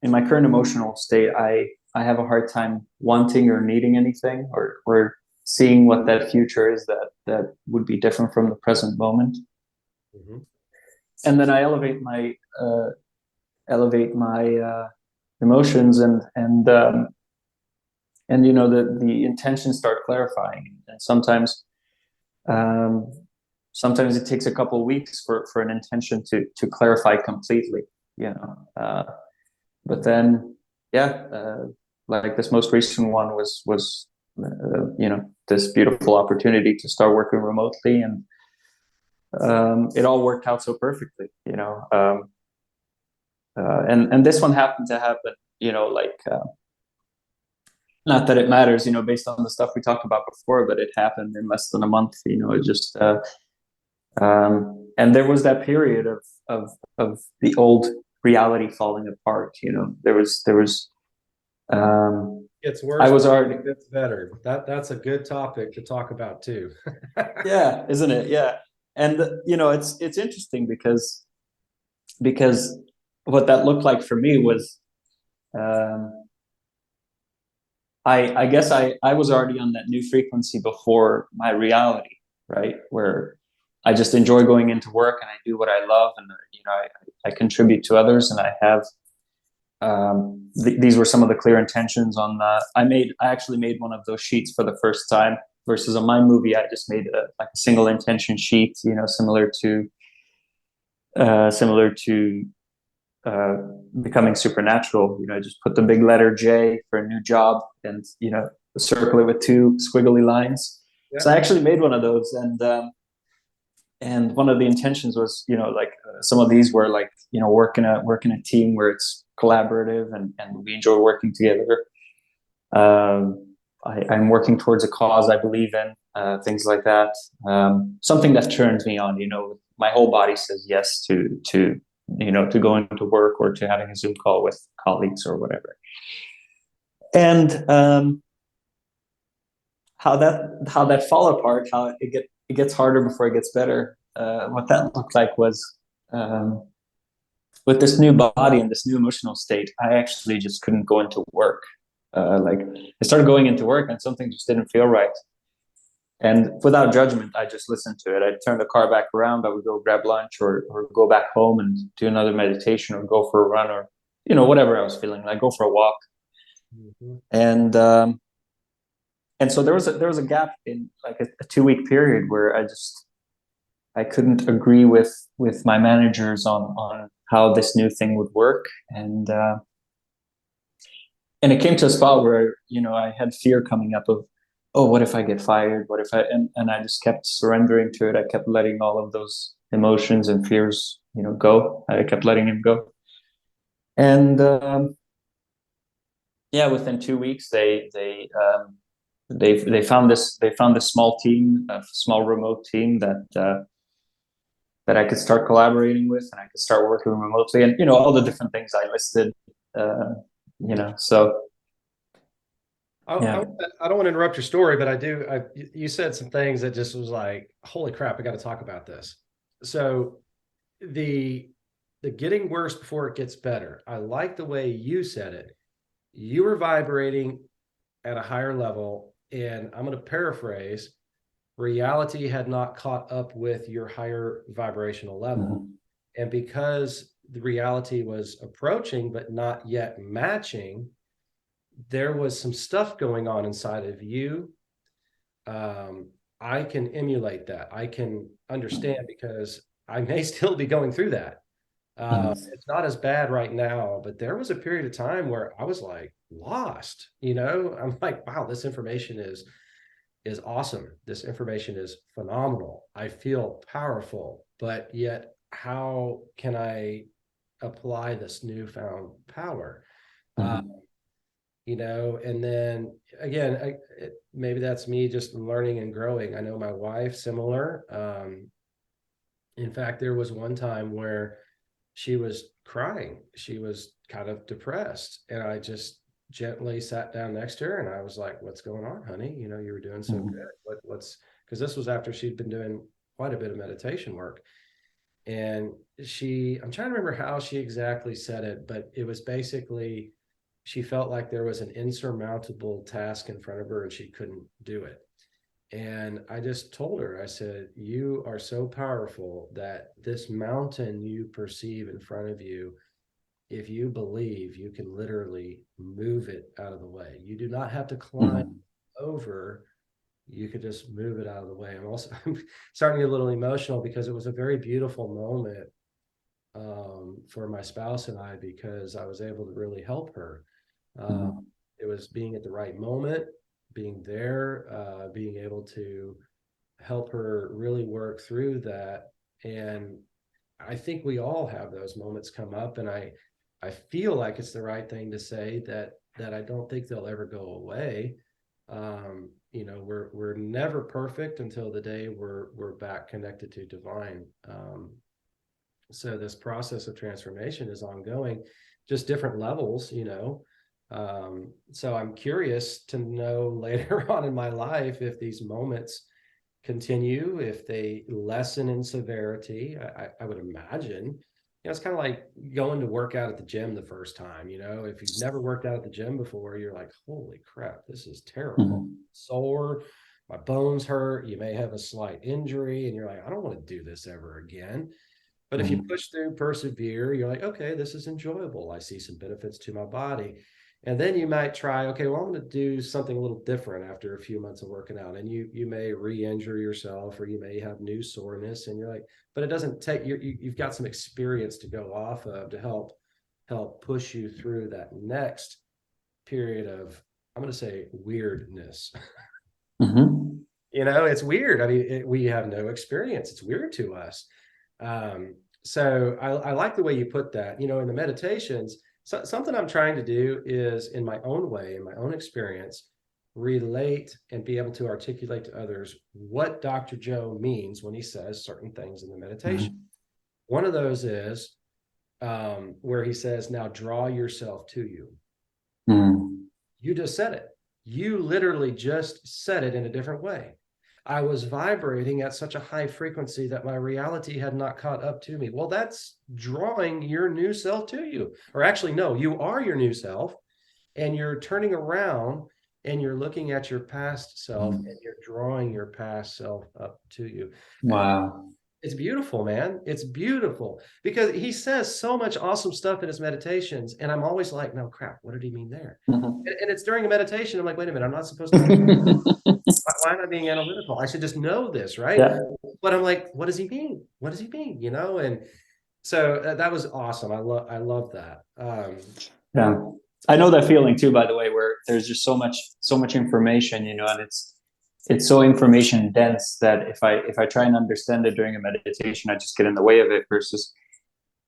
emotional state. I have a hard time wanting or needing anything or seeing what that future is that would be different from the present moment. Mm-hmm. And then I elevate my emotions and the intentions start clarifying. And sometimes it takes a couple of weeks for an intention to clarify completely, but then like this most recent one was this beautiful opportunity to start working remotely, and it all worked out so perfectly, and this one happened to happen, not that it matters, based on the stuff we talked about before, but it happened in less than a month. It just and there was that period of the old reality falling apart. There was It's worse. I was already. It's better. That's a good topic to talk about too. Yeah, isn't it? Yeah, and it's interesting because what that looked like for me was, I guess I was already on that new frequency before my reality, right? Where I just enjoy going into work and I do what I love, and I contribute to others, and I have these were some of the clear intentions on I actually made one of those sheets for the first time, versus on my movie I just made a single intention sheet, similar to becoming supernatural. I just put the big letter J for a new job, and circle it with two squiggly lines. Yeah. So I actually made one of those, and one of the intentions was, some of these were work in a team where it's collaborative and we enjoy working together. I'm working towards a cause I believe in, things like that. Something that turns me on. My whole body says yes to going to work or to having a Zoom call with colleagues or whatever. And how that fall apart, how it gets harder before it gets better. What that looked like was, with this new body and this new emotional state, I actually just couldn't go into work. I started going into work and something just didn't feel right. And without judgment, I just listened to it. I'd turn the car back around. I would go grab lunch or go back home and do another meditation or go for a run or, whatever I was feeling, like go for a walk. Mm-hmm. And so there was a gap in like a 2-week period where I couldn't agree with my managers on how this new thing would work. And it came to a spot where, I had fear coming up of, oh, what if I get fired? What if and I just kept surrendering to it. I kept letting all of those emotions and fears, go. I kept letting him go. And within 2 weeks, they found this small team, a small remote team that I could start collaborating with, and I could start working remotely, and all the different things I listed. So. I don't want to interrupt your story, but I do. You said some things that just was like, holy crap, I got to talk about this. So the getting worse before it gets better. I like the way you said it. You were vibrating at a higher level, and I'm going to paraphrase, reality had not caught up with your higher vibrational level. Mm-hmm. And because the reality was approaching, but not yet matching, there was some stuff going on inside of you. I can emulate that. I can understand because I may still be going through that. It's not as bad right now, but there was a period of time where I was like lost, I'm like, wow, this information is awesome. This information is phenomenal. I feel powerful, but yet how can I apply this newfound power? Mm-hmm. And then again, maybe that's me just learning and growing. I know my wife, similar. In fact, there was one time where she was crying. She was kind of depressed. And I just gently sat down next to her and I was like, what's going on, honey? You were doing so mm-hmm. good. What's, because this was after she'd been doing quite a bit of meditation work. And I'm trying to remember how she exactly said it, but it was basically, she felt like there was an insurmountable task in front of her and she couldn't do it. And I just told her, I said, you are so powerful that this mountain you perceive in front of you, if you believe, you can literally move it out of the way. You do not have to climb over. You could just move it out of the way. I'm starting to get a little emotional because it was a very beautiful moment for my spouse and I, because I was able to really help her. It was being at the right moment, being there, being able to help her really work through that And I think we all have those moments come up, and I feel like it's the right thing to say that I don't think they'll ever go away. You know, we're never perfect until the day we're back connected to divine. So this process of transformation is ongoing, just different levels, you know. So I'm curious to know later on in my life if these moments continue, if they lessen in severity. I would imagine, you know, it's kind of like going to work out at the gym the first time. You know, if you've never worked out at the gym before, you're like, holy crap, this is terrible. Sore, my bones hurt. You may have a slight injury, and you're like, I don't want to do this ever again. But if you push through, persevere, you're like, okay, this is enjoyable. I see some benefits to my body. And then you might try, okay, well, I'm going to do something a little different after a few months of working out. And you may re-injure yourself, or you may have new soreness, and you're like, but it doesn't take, you've got some experience to go off of to help push you through that next period of, I'm going to say, weirdness. You know, it's weird. I mean, we have no experience. It's weird to us. So I like the way you put that. You know, in the meditations, so something I'm trying to do is, in my own way, in my own experience, relate and be able to articulate to others what Dr. Joe means when he says certain things in the meditation. One of those is where he says, now draw yourself to you. You just said it. You literally just said it in a different way. I was vibrating at such a high frequency that my reality had not caught up to me. Well, that's drawing your new self to you. Or actually, no, you are your new self, and you're turning around and you're looking at your past self, and you're drawing your past self up to you. Wow. It's beautiful, man. It's beautiful, because he says so much awesome stuff in his meditations. And I'm always like, no, crap, what did he mean there? And it's during a meditation. I'm like, wait a minute, I'm not supposed to. Why am I being analytical? I should just know this, right? Yeah. But I'm like, what does he mean? What does he mean? You know? And so that was awesome. I love that. Yeah. I know that feeling too, by the way, where there's just so much information, you know, and it's so information dense that if I try and understand it during a meditation, I just get in the way of it. Versus,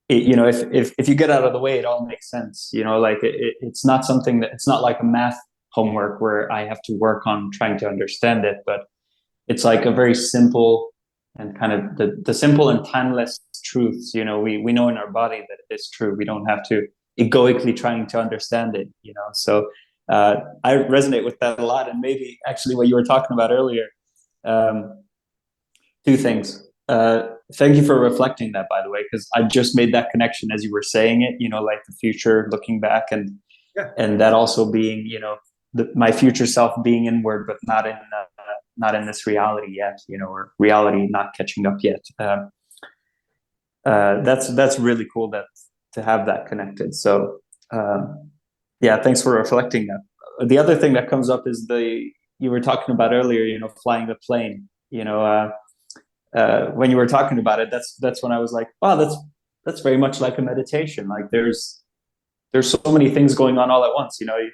you know, if you get out of the way, it all makes sense. You know, like it's not something that, it's not like a math homework where I have to work on trying to understand it, but it's like a very simple and kind of the simple and timeless truths. You know, we know in our body that it is true. We don't have to egoically trying to understand it, you know. So I resonate with that a lot. And maybe actually what you were talking about earlier, two things. Thank you for reflecting that, by the way, because I just made that connection as you were saying it, you know, like the future looking back, and that also being, you know, my future self being inward, but not in this reality yet, you know, or reality not catching up yet. That's really cool to have that connected. So yeah, thanks for reflecting that. The other thing that comes up is you were talking about earlier, you know, flying the plane. You know, when you were talking about it, that's when I was like, wow, that's very much like a meditation. Like there's so many things going on all at once. You know, you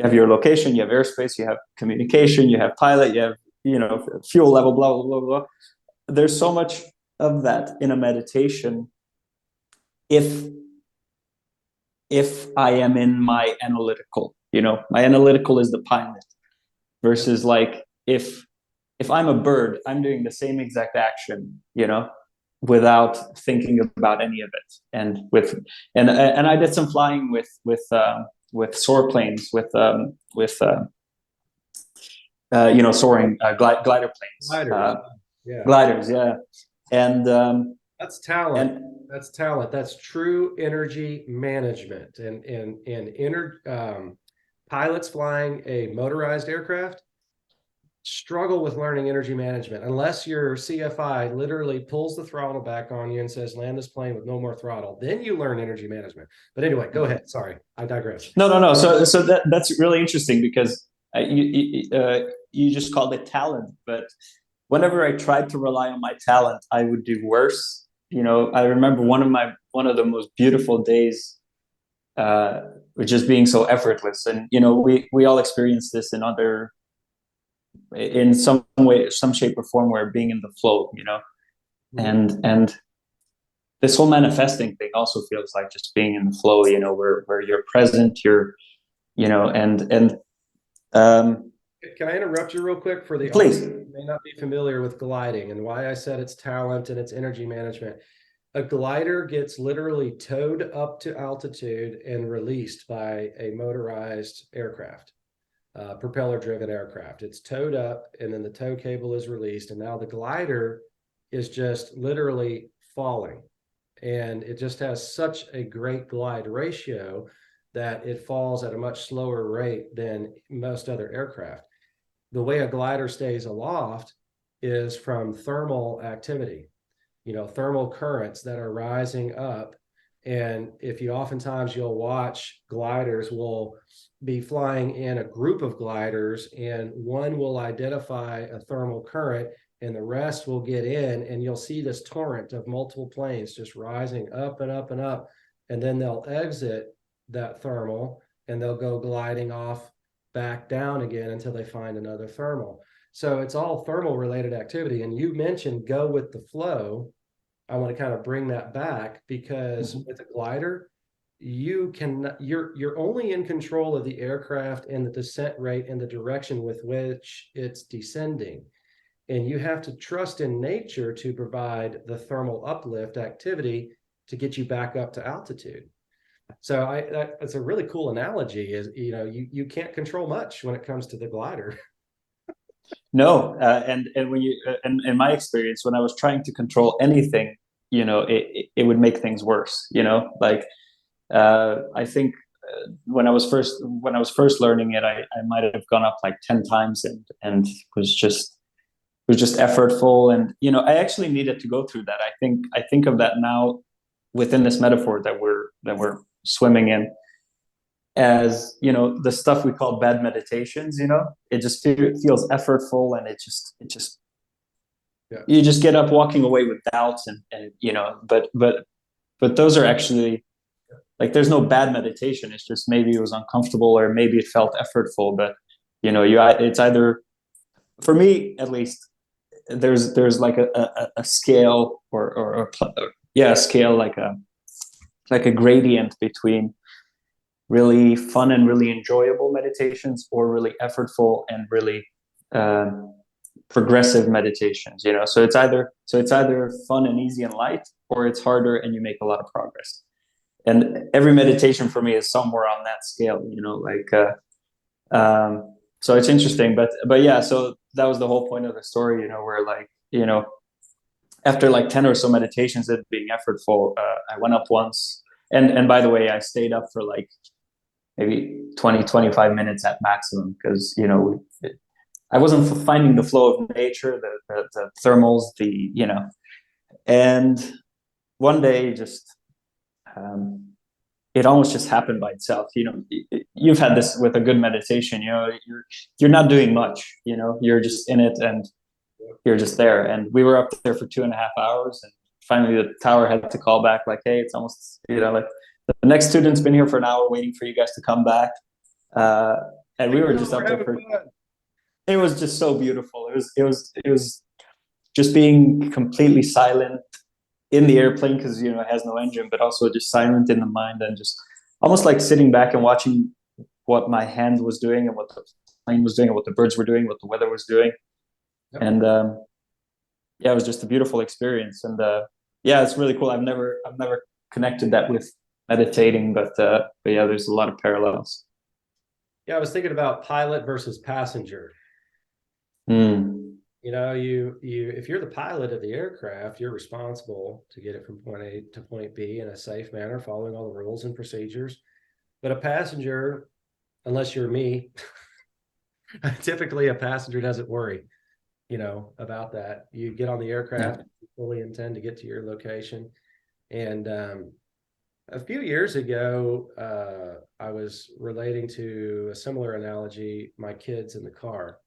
have your location, you have airspace, you have communication, you have pilot, you have, you know, fuel level, blah blah blah blah. There's so much of that in a meditation. If I am in my analytical, you know, my analytical is the pilot, versus like if I'm a bird, I'm doing the same exact action, you know, without thinking about any of it. And I did some flying with soar planes, with you know, soaring glider planes, gliders, yeah. And that's talent. That's talent. That's true energy management. And pilots flying a motorized aircraft struggle with learning energy management unless your CFI literally pulls the throttle back on you and says, land this plane with no more throttle. Then you learn energy management. But anyway, go ahead. Sorry, I digress. No. So that's really interesting, because you just called it talent, but whenever I tried to rely on my talent, I would do worse. You know, I remember one of the most beautiful days, just being so effortless. And, you know, we all experience this in some way, some shape or form, where being in the flow, you know, And this whole manifesting thing also feels like just being in the flow, where you're present, and Can I interrupt you real quick for the please. audience who may not be familiar with gliding and why I said it's talent and it's energy management? A glider gets literally towed up to altitude and released by a motorized aircraft, propeller-driven aircraft. It's towed up, and then the tow cable is released, and now the glider is just literally falling. And it just has such a great glide ratio that it falls at a much slower rate than most other aircraft. The way a glider stays aloft is from thermal activity, thermal currents that are rising up. And if you oftentimes you'll watch gliders will be flying in a group of gliders, and one will identify a thermal current and the rest will get in, and you'll see this torrent of multiple planes just rising up and up and up. And then they'll exit that thermal and they'll go gliding off back down again until they find another thermal. So it's all thermal related activity. And you mentioned go with the flow. I want to kind of bring that back because with a glider, you're only in control of the aircraft and the descent rate and the direction with which it's descending. And you have to trust in nature to provide the thermal uplift activity to get you back up to altitude. So that's a really cool analogy is, you can't control much when it comes to the glider. No, and when and in my experience, when I was trying to control anything, it would make things worse. Like I think when I was first learning it, I might have gone up like 10 times and was just effortful, and I actually needed to go through that. I think of that now within this metaphor that we're swimming in as the stuff we call bad meditations. It just feels effortful, and it just Yeah. you just get up walking away with doubts, and but those are actually, like, there's no bad meditation. It's just maybe it was uncomfortable or maybe it felt effortful, but it's either, for me at least, there's like a scale or a scale, like a gradient between really fun and really enjoyable meditations or really effortful and really progressive meditations. So it's either fun and easy and light, or it's harder and you make a lot of progress. And every meditation for me is somewhere on that scale. So it's interesting, but yeah, so that was the whole point of the story, where, like, after like 10 or so meditations of being effortful, I went up once, and by the way, I stayed up for like maybe 20-25 minutes at maximum, because I wasn't finding the flow of nature, the thermals, and one day just it almost just happened by itself. You've had this with a good meditation. You're not doing much. You're just in it, and you're just there. And we were up there for 2.5 hours, and finally the tower had to call back, like, hey, it's almost, like, the next student's been here for an hour waiting for you guys to come back. And we were just up there for. It was just so beautiful. It was just being completely silent in the airplane, because it has no engine, but also just silent in the mind, and just almost like sitting back and watching what my hand was doing and what the plane was doing and what the birds were doing, what the weather was doing. Yep. And yeah, it was just a beautiful experience. And yeah, it's really cool. I've never connected that with meditating, but yeah, there's a lot of parallels. Yeah, I was thinking about pilot versus passenger. If you're the pilot of the aircraft, you're responsible to get it from point A to point B in a safe manner, following all the rules and procedures. But a passenger, unless you're me, typically a passenger doesn't worry, about that. You get on the aircraft, you fully intend to get to your location. And a few years ago, I was relating to a similar analogy, my kids in the car.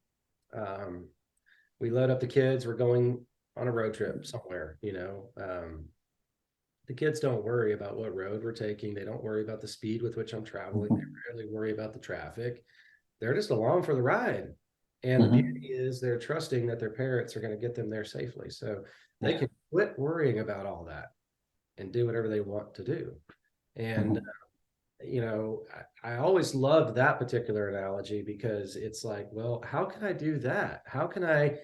We load up the kids, we're going on a road trip somewhere, the kids don't worry about what road we're taking. They don't worry about the speed with which I'm traveling. They rarely worry about the traffic. They're just along for the ride. And the beauty is they're trusting that their parents are going to get them there safely. So they can quit worrying about all that and do whatever they want to do. And, you know, I always loved that particular analogy, because it's like, well, how can I do that? How can I,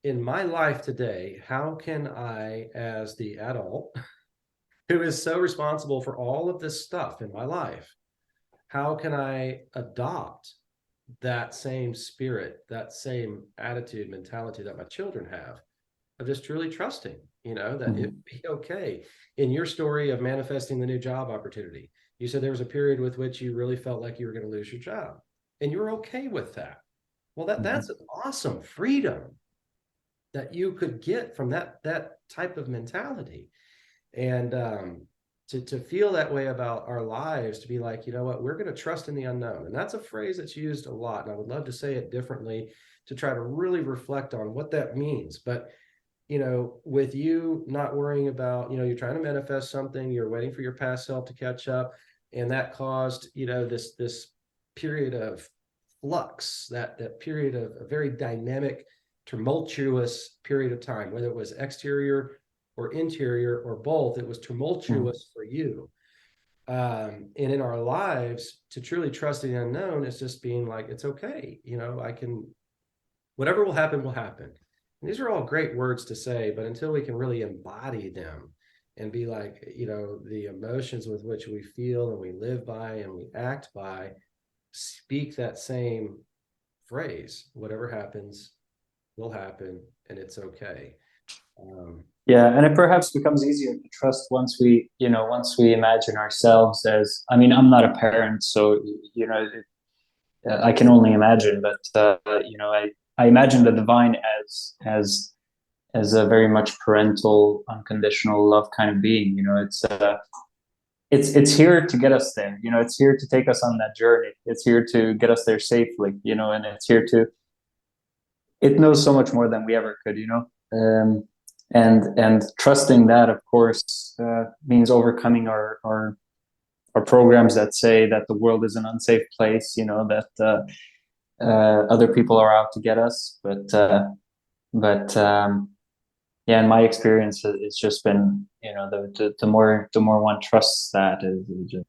in my life today, how can I, as the adult who is so responsible for all of this stuff in my life, how can I adopt that same spirit, that same attitude, mentality that my children have, of just truly trusting, you know, that it'd be okay. In your story of manifesting the new job opportunity, you said there was a period with which you really felt like you were going to lose your job, and you were okay with that. Well, that's an awesome freedom that you could get from that type of mentality. And to feel that way about our lives, to be like, you know what, we're going to trust in the unknown. And that's a phrase that's used a lot, and I would love to say it differently, to try to really reflect on what that means. But, you know, with you not worrying about, you know, you're trying to manifest something, you're waiting for your past self to catch up, and that caused, you know, this period of flux, that period of a very dynamic, tumultuous period of time, whether it was exterior or interior or both. It was tumultuous for you. And in our lives, to truly trust the unknown is just being like, it's okay, you know, I can, whatever will happen will happen. And these are all great words to say, but until we can really embody them and be like, you know, the emotions with which we feel and we live by and we act by, speak that same phrase, whatever happens will happen, and it's okay. Yeah, and it perhaps becomes easier to trust once we, you know, once we imagine ourselves as, I mean, I'm not a parent, so, you know, I can only imagine, but, you know, I imagine the divine as a very much parental, unconditional love kind of being. You know, it's here to get us there. You know, it's here to take us on that journey. It's here to get us there safely, you know, and it's here to, it knows so much more than we ever could, you know. And trusting that, of course, means overcoming our programs that say that the world is an unsafe place, you know, that other people are out to get us. But yeah, in my experience, it's just been, you know, the more one trusts that, is just,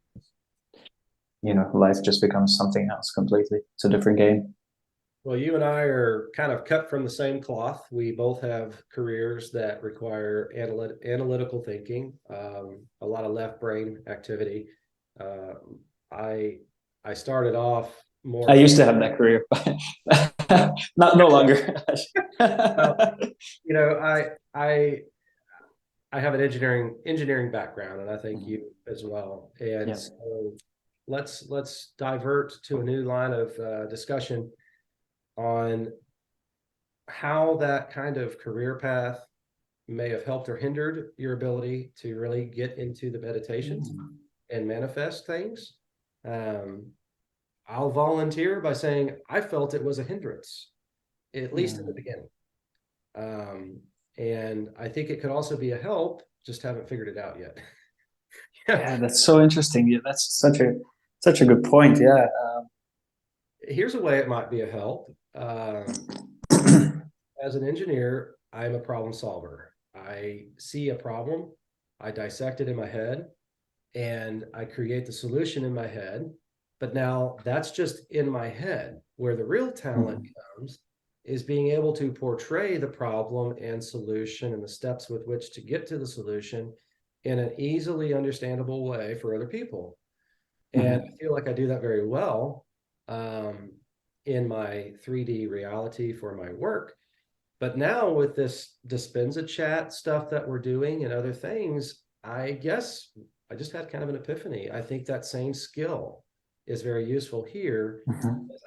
you know, life just becomes something else completely. It's a different game. Well, you and I are kind of cut from the same cloth. We both have careers that require analytical thinking, a lot of left brain activity. I started off more. I used to have that career, but not no longer. Well, you know, I have an engineering background, and I think you as well. And so let's divert to a new line of discussion on how that kind of career path may have helped or hindered your ability to really get into the meditations and manifest things. I'll volunteer by saying I felt it was a hindrance, at least in the beginning. And I think it could also be a help, just haven't figured it out yet. Yeah, that's so interesting. Yeah, that's such a good point. Yeah. Here's a way it might be a help. As an engineer, I'm a problem solver. I see a problem, I dissect it in my head, and I create the solution in my head. But now that's just in my head. Where the real talent comes is being able to portray the problem and solution and the steps with which to get to the solution in an easily understandable way for other people. And I feel like I do that very well in my 3D reality for my work. But now with this Dispenza chat stuff that we're doing and other things, I guess I just had kind of an epiphany. I think that same skill is very useful here.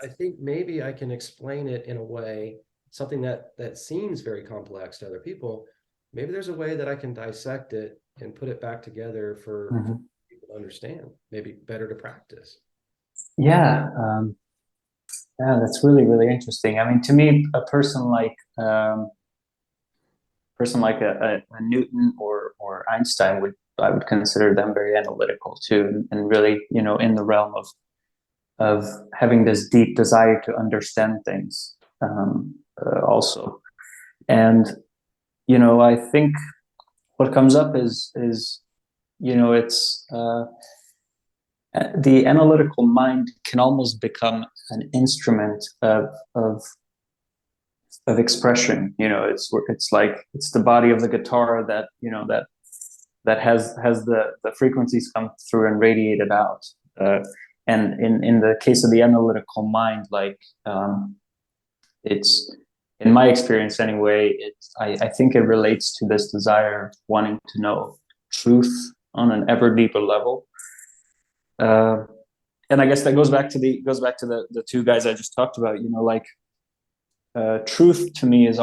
I think maybe I can explain it in a way, something that seems very complex to other people. Maybe there's a way that I can dissect it and put it back together for people to understand, maybe better to practice. Yeah. Yeah, that's really, really interesting. I mean, to me, a person like a Newton or Einstein I would consider them very analytical too, and really, in the realm of having this deep desire to understand things. also. And, I think what comes up is it's the analytical mind can almost become an instrument of expression. It's like it's the body of the guitar that has the frequencies come through and radiated out. And in the case of the analytical mind, it's, in my experience anyway, I think it relates to this desire of wanting to know truth on an ever deeper level. And I guess that goes back to the two guys I just talked about. Truth to me is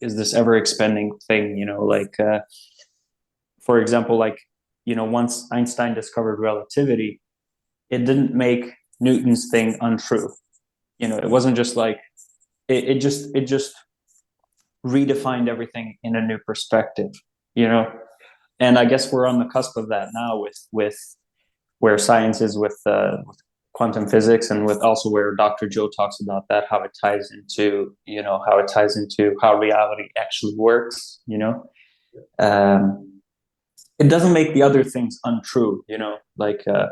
this ever expanding thing. For example, once Einstein discovered relativity, it didn't make Newton's thing untrue. It wasn't just like it just redefined everything in a new perspective. And I guess we're on the cusp of that now with where science is with quantum physics, and with also where Dr. Joe talks about that, how it ties into how reality actually works. It doesn't make the other things untrue.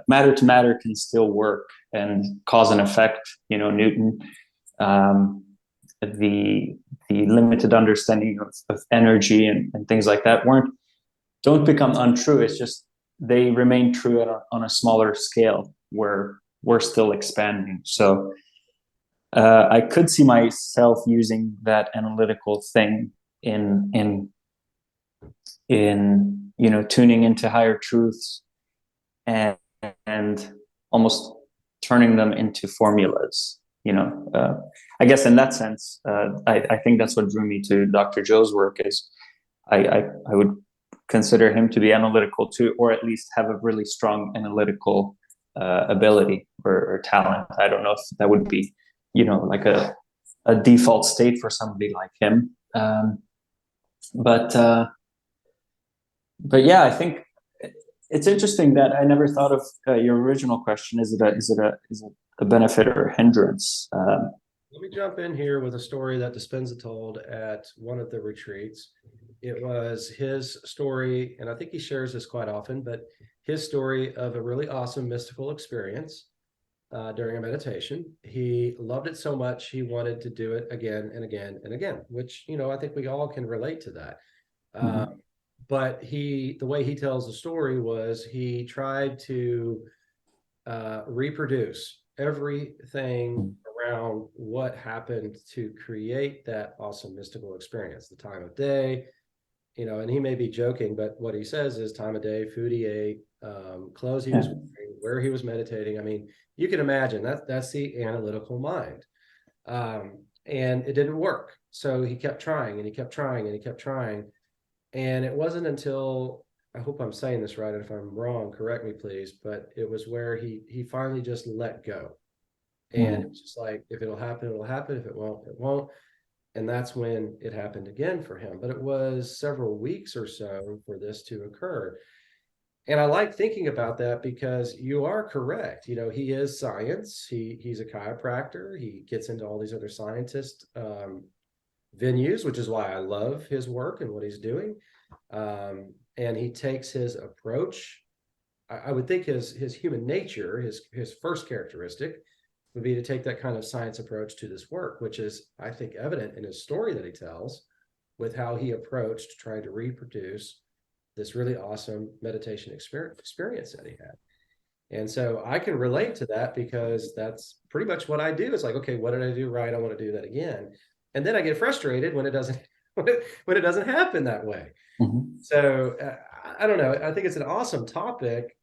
Matter to matter can still work and cause and effect. Newton, the limited understanding of energy and things like that don't become untrue. It's just they remain true on a smaller scale where we're still expanding. So I could see myself using that analytical thing in tuning into higher truths and almost turning them into formulas. I guess in that sense, I think that's what drew me to Dr. Joe's work. Is I would consider him to be analytical too, or at least have a really strong analytical ability or talent. I don't know if that would be, like a default state for somebody like him. But yeah, I think it's interesting that I never thought of your original question. Is it a benefit or a hindrance? Let me jump in here with a story that Dispenza told at one of the retreats. It was his story, and I think he shares this quite often, but his story of a really awesome mystical experience during a meditation. He loved it so much, he wanted to do it again and again and again, which, I think we all can relate to that. But the way he tells the story was he tried to reproduce everything around what happened to create that awesome mystical experience, the time of day, and he may be joking, but what he says is time of day, food he ate, clothes he was wearing, where he was meditating. I mean, you can imagine that's the analytical mind. And it didn't work. So he kept trying and he kept trying and he kept trying. And it wasn't until, I hope I'm saying this right, and if I'm wrong, correct me please, but it was where he finally just let go. And it was just like, if it'll happen, it'll happen. If it won't, it won't. And that's when it happened again for him. But it was several weeks or so for this to occur. And I like thinking about that because you are correct. He is science. He's a chiropractor. He gets into all these other scientist venues, which is why I love his work and what he's doing. And he takes his approach. I would think his human nature, his first characteristic would be to take that kind of science approach to this work, which is, I think, evident in his story that he tells with how he approached trying to reproduce this really awesome meditation experience that he had. And so I can relate to that because that's pretty much what I do. It's like, okay, what did I do right? I want to do that again. And then I get frustrated when it doesn't when it doesn't happen that way. So I don't know. I think it's an awesome topic.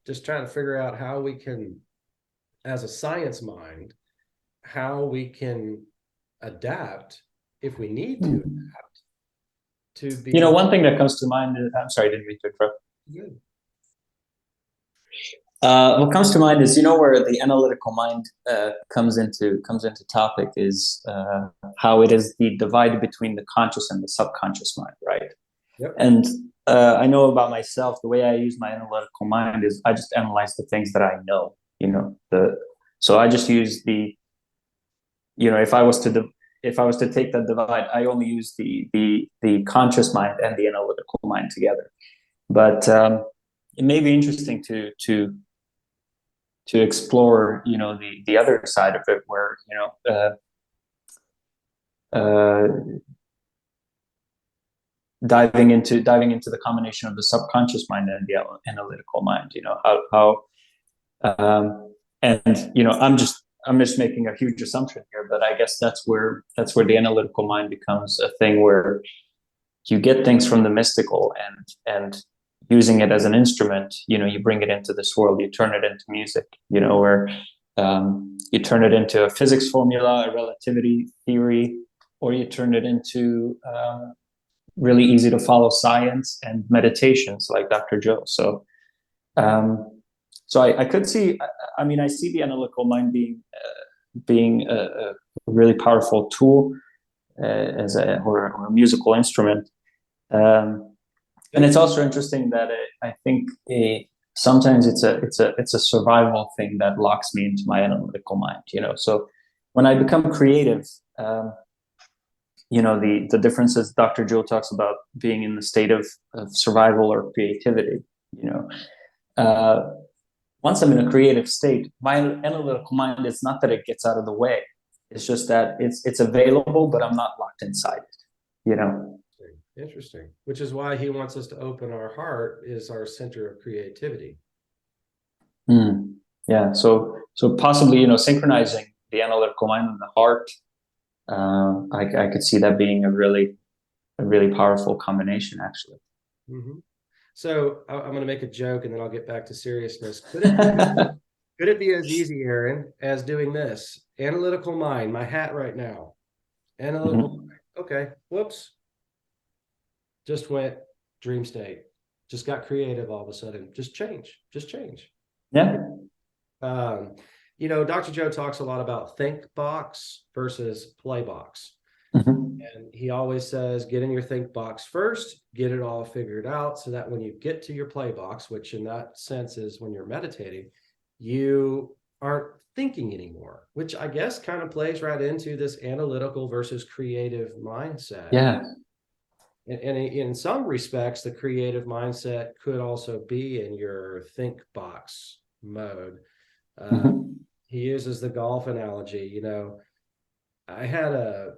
Just trying to figure out how we can, as a science mind, how we can adapt if we need to adapt to be. One thing that comes to mind is, I'm sorry, I didn't mean to interrupt. Good. What comes to mind is, where the analytical mind comes into topic is how it is the divide between the conscious and the subconscious mind, right? Yep. And I know about myself, the way I use my analytical mind is I just analyze the things that I know, so I just use the you know, if I was to take that divide, I only use the conscious mind and the analytical mind together. But it may be interesting to explore, you know, the other side of it, where, you know, diving into the combination of the subconscious mind and the analytical mind. You know, and you know, I'm just making a huge assumption here, but I guess that's where the analytical mind becomes a thing where you get things from the mystical, and using it as an instrument, you know, you bring it into this world, you turn it into music, you know, where you turn it into a physics formula, a relativity theory, or you turn it into really easy to follow science and meditations like Dr. Joe. So I could see, I mean, I see the analytical mind being a really powerful tool or a musical instrument. And it's also interesting that I think sometimes it's a survival thing that locks me into my analytical mind. You know, so when I become creative, you know, the differences Dr. Joe talks about being in the state of survival or creativity. You know, once I'm in a creative state, my analytical mind, it's not that it gets out of the way. It's just that it's available, but I'm not locked inside it. You know. Interesting. Which is why he wants us to open our heart, is our center of creativity. Yeah. So possibly, you know, synchronizing the analytical mind and the heart. I could see that being a really powerful combination, actually. Mm-hmm. So I'm going to make a joke and then I'll get back to seriousness. Could it be as easy, Aaron, as doing this? Analytical mind, my hat right now. Analytical mind. Okay. Whoops. Just went dream state. Just got creative all of a sudden. Just change. Yeah. You know, Dr. Joe talks a lot about think box versus play box. And he always says, get in your think box first, get it all figured out, so that when you get to your play box, which in that sense is when you're meditating, you aren't thinking anymore, which I guess kind of plays right into this analytical versus creative mindset. Yeah. And in some respects, the creative mindset could also be in your think box mode. He uses the golf analogy. You know, I had a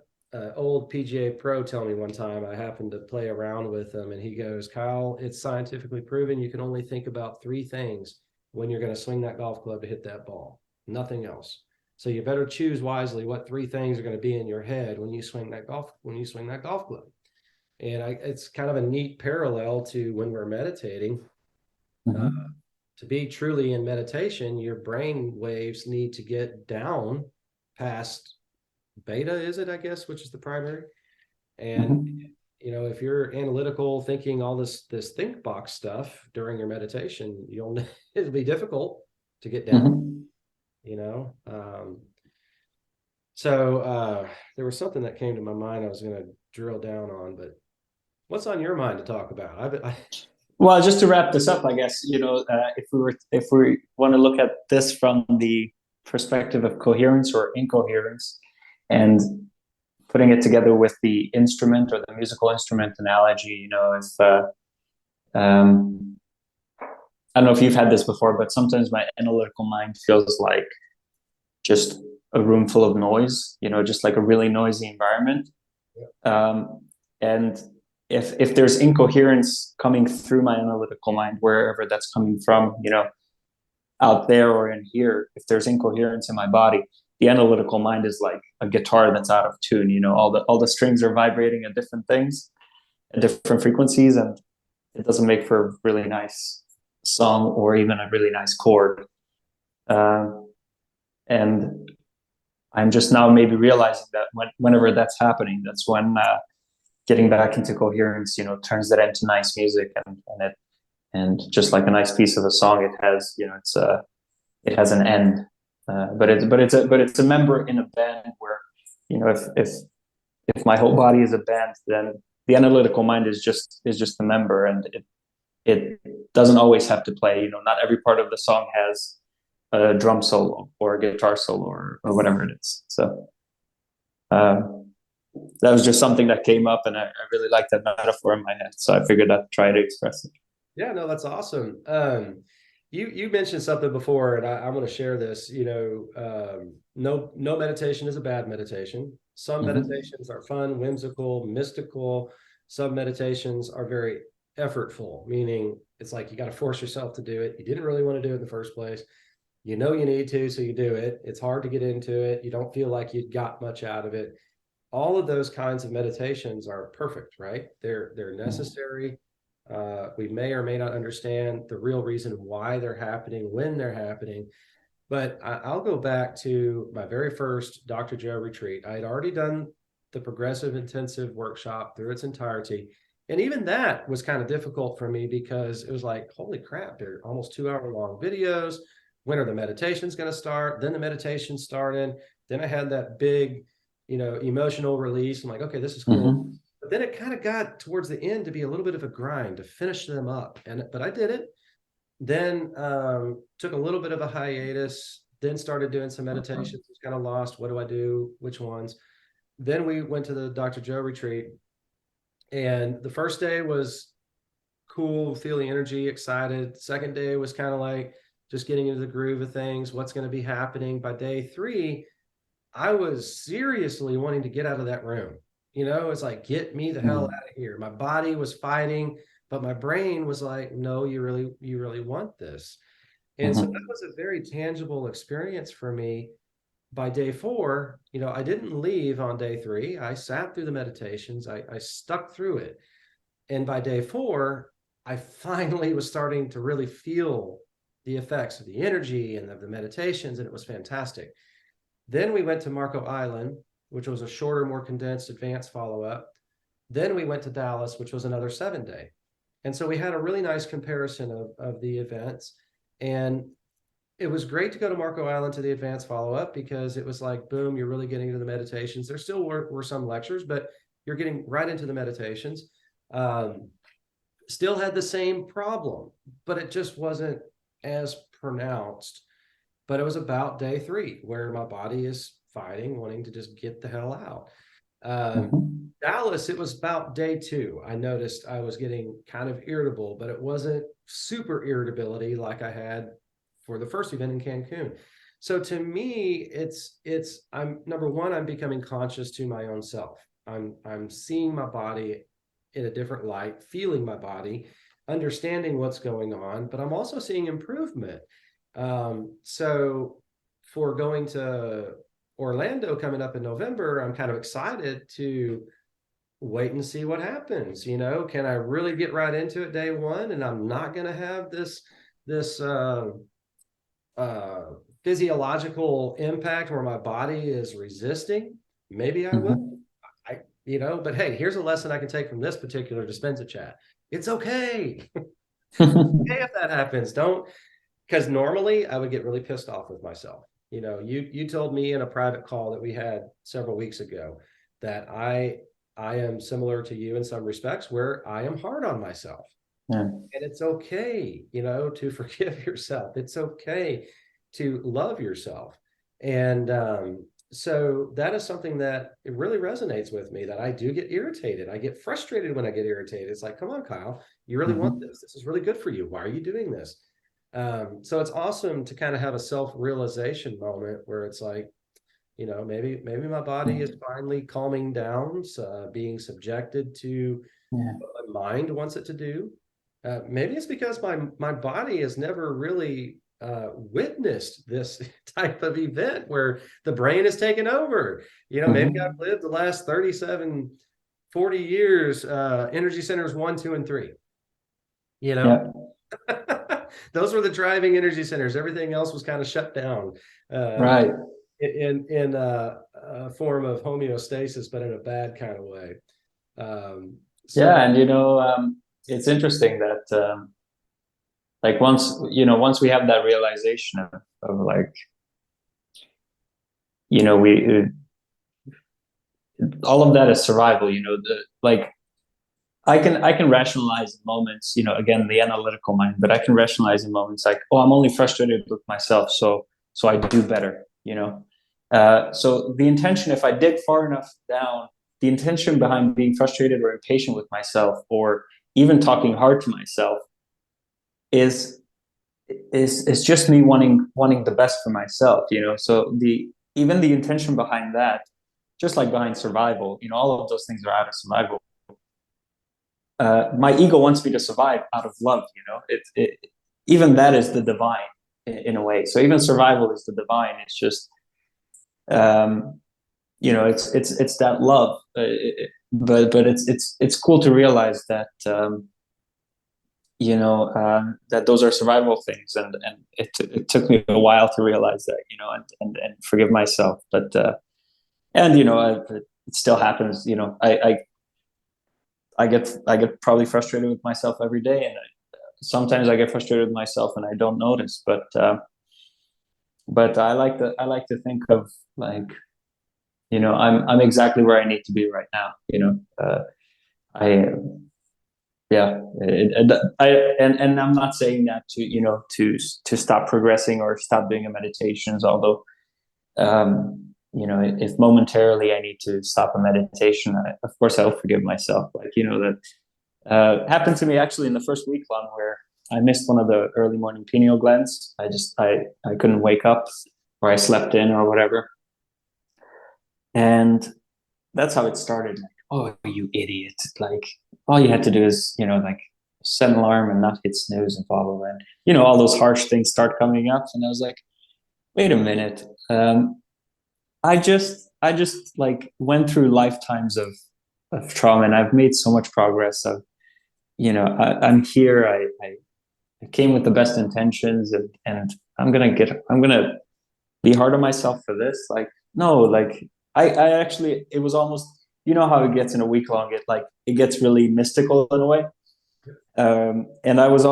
old PGA pro tell me one time, I happened to play around with him, and he goes, Kyle, it's scientifically proven you can only think about 3 things when you're going to swing that golf club to hit that ball, nothing else. So you better choose wisely what 3 things are going to be in your head when you swing that golf club. And it's kind of a neat parallel to when we're meditating. To be truly in meditation, your brain waves need to get down past beta, is it, I guess, which is the primary. And you know, if you're analytical, thinking all this think box stuff during your meditation, it'll be difficult to get down. You know, so there was something that came to my mind I was going to drill down on, but what's on your mind to talk about? Well, just to wrap this up, I guess, you know, if we want to look at this from the perspective of coherence or incoherence, and putting it together with the instrument or the musical instrument analogy, you know, if I don't know if you've had this before, but sometimes my analytical mind feels like just a room full of noise, you know, just like a really noisy environment. And if there's incoherence coming through my analytical mind, wherever that's coming from, you know, out there or in here, if there's incoherence in my body, the analytical mind is like a guitar that's out of tune. You know, all the strings are vibrating at different things, at different frequencies, and it doesn't make for a really nice song or even a really nice chord. And I'm just now maybe realizing that whenever that's happening, that's when getting back into coherence, you know, turns that into nice music, and just like a nice piece of a song, it has, you know, it has an end. But it's a member in a band where, you know, if my whole body is a band, then the analytical mind is just a member, and it doesn't always have to play. You know, not every part of the song has a drum solo or a guitar solo or whatever it is. So that was just something that came up, and I really liked that metaphor in my head, so I figured I'd try to express it. Yeah, no, that's awesome. You mentioned something before, and I want to share this. No meditation is a bad meditation. Some meditations are fun, whimsical, mystical. Some meditations are very effortful, meaning it's like you got to force yourself to do it. You didn't really want to do it in the first place. You know you need to, so you do it. It's hard to get into it. You don't feel like you got much out of it. All of those kinds of meditations are perfect, right? They're necessary. We may or may not understand the real reason why they're happening, when they're happening. But I'll go back to my very first Dr. Joe retreat. I had already done the progressive intensive workshop through its entirety. And even that was kind of difficult for me because it was like, holy crap, they're almost 2-hour long videos. When are the meditations going to start? Then the meditation started. Then I had that big, emotional release. I'm like, okay, this is cool. But then it kind of got towards the end to be a little bit of a grind to finish them up. But I did it. Then took a little bit of a hiatus, then started doing some meditations. Was kind of lost. What do I do? Which ones? Then we went to the Dr. Joe retreat. And the first day was cool, feeling energy, excited. Second day was kind of like just getting into the groove of things, what's going to be happening. By day 3, I was seriously wanting to get out of that room. It's like, get me the hell out of here. My body was fighting, but my brain was like, no, you really want this. And so that was a very tangible experience for me. By day 4, I didn't leave on day 3. I sat through the meditations. I stuck through it. And by day 4, I finally was starting to really feel the effects of the energy and of the meditations, and it was fantastic. Then we went to Marco Island, which was a shorter, more condensed, advanced follow-up. Then we went to Dallas, which was another 7-day. And so we had a really nice comparison of the events. And it was great to go to Marco Island to the advanced follow-up because it was like, boom, you're really getting into the meditations. There still were some lectures, but you're getting right into the meditations. Still had the same problem, but it just wasn't as pronounced. But it was about day 3 where my body is fighting, wanting to just get the hell out. Dallas, it was about day 2. I noticed I was getting kind of irritable, but it wasn't super irritability like I had for the first event in Cancun. So to me, I'm number one, I'm becoming conscious to my own self. I'm seeing my body in a different light, feeling my body, understanding what's going on, but I'm also seeing improvement. So for going to Orlando coming up in November, I'm kind of excited to wait and see what happens. Can I really get right into it day 1 and I'm not going to have this physiological impact where my body is resisting? Maybe I will. But hey, here's a lesson I can take from this particular Dispensa chat. It's okay. Okay if that happens. Because normally I would get really pissed off with myself. You told me in a private call that we had several weeks ago that I am similar to you in some respects where I am hard on myself. And it's okay, to forgive yourself. It's okay to love yourself. And so that is something that it really resonates with me, that I do get irritated. I get frustrated when I get irritated. It's like, come on, Kyle, you really want this. This is really good for you. Why are you doing this? So it's awesome to kind of have a self-realization moment where it's like, maybe my body is finally calming down, being subjected to what my mind wants it to do. Maybe it's because my body has never really witnessed this type of event where the brain is taken over. Maybe I've lived the last 37, 40 years, energy centers 1, 2, and 3. Those were the driving energy centers. Everything else was kind of shut down. Right. In a form of homeostasis, but in a bad kind of way. And it's interesting that like once we have that realization of like, we all of that is survival. I can rationalize in moments, again, the analytical mind, but I can rationalize in moments like, oh, I'm only frustrated with myself, so I do better, So the intention, if I dig far enough down, the intention behind being frustrated or impatient with myself, or even talking hard to myself, is just me wanting the best for myself, you know. So even the intention behind that, just like behind survival, you know, all of those things are out of survival. My ego wants me to survive out of love, you know. Even that is the divine in a way. So even survival is the divine. It's just you know, it's that love, but it's cool to realize that you know, that those are survival things, and it took me a while to realize that, you know, and forgive myself, but and you know, it still happens, you know. I get probably frustrated with myself every day, and sometimes I get frustrated with myself and I don't notice, but I like to think of, like, you know, I'm exactly where I need to be right now, you know. I yeah I and I'm not saying that to, you know, to stop progressing or stop doing meditations, although you know, if momentarily I need to stop a meditation, of course I'll forgive myself, like, you know, that happened to me actually in the first week long, where I missed one of the early morning pineal glands. I couldn't wake up, or I slept in or whatever, and that's how it started. Like, oh, you idiot! Like, all you had to do is, you know, like, set an alarm and not hit snooze and blah blah blah. And, you know, all those harsh things start coming up, and I was like, wait a minute. I just like went through lifetimes of trauma, and I've made so much progress. Of, you know, I'm here. I came with the best intentions, and I'm gonna be hard on myself for this. Like, no, like, I actually, it was almost, you know how it gets in a week long, it gets really mystical in a way. And I was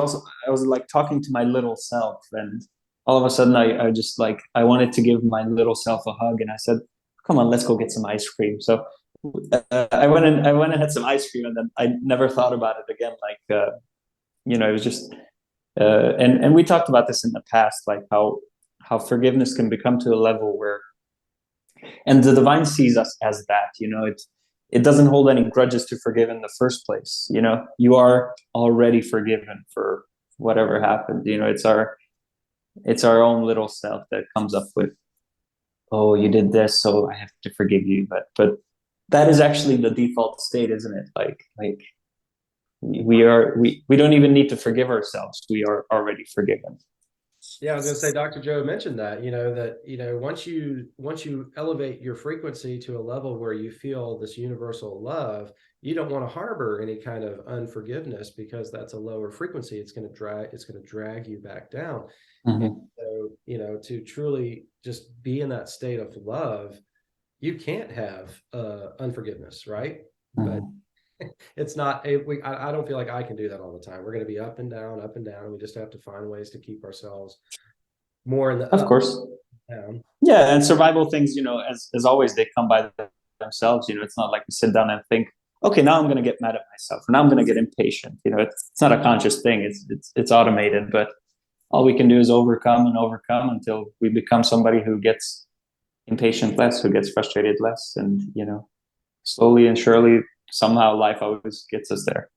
like talking to my little self, and all of a sudden I just, like, I wanted to give my little self a hug, and I said, come on, let's go get some ice cream. So I went and had some ice cream, and then I never thought about it again. Like, you know, it was just and we talked about this in the past, like how forgiveness can become to a level where, and the divine sees us as that, you know, it doesn't hold any grudges to forgive in the first place. You know, you are already forgiven for whatever happened. You know, it's our own little self that comes up with, oh, you did this, so I have to forgive you. But that is actually the default state, isn't it? Like we don't even need to forgive ourselves. We are already forgiven. Yeah, I was going to say, Dr. Joe mentioned that, you know, once you elevate your frequency to a level where you feel this universal love, you don't want to harbor any kind of unforgiveness, because that's a lower frequency. It's going to drag you back down. Mm-hmm. And so, you know, to truly just be in that state of love, you can't have unforgiveness, right? Mm-hmm. But it's not I don't feel like I can do that all the time. We're going to be up and down, up and down, and we just have to find ways to keep ourselves more in the Of up course. and down. Yeah, and survival things, you know, as always, they come by themselves. You know, it's not like we sit down and think, okay, now I'm going to get mad at myself, or now I'm going to get impatient. You know, it's not a conscious thing. It's automated, but all we can do is overcome and overcome until we become somebody who gets impatient less, who gets frustrated less, and, you know, slowly and surely, somehow life always gets us there.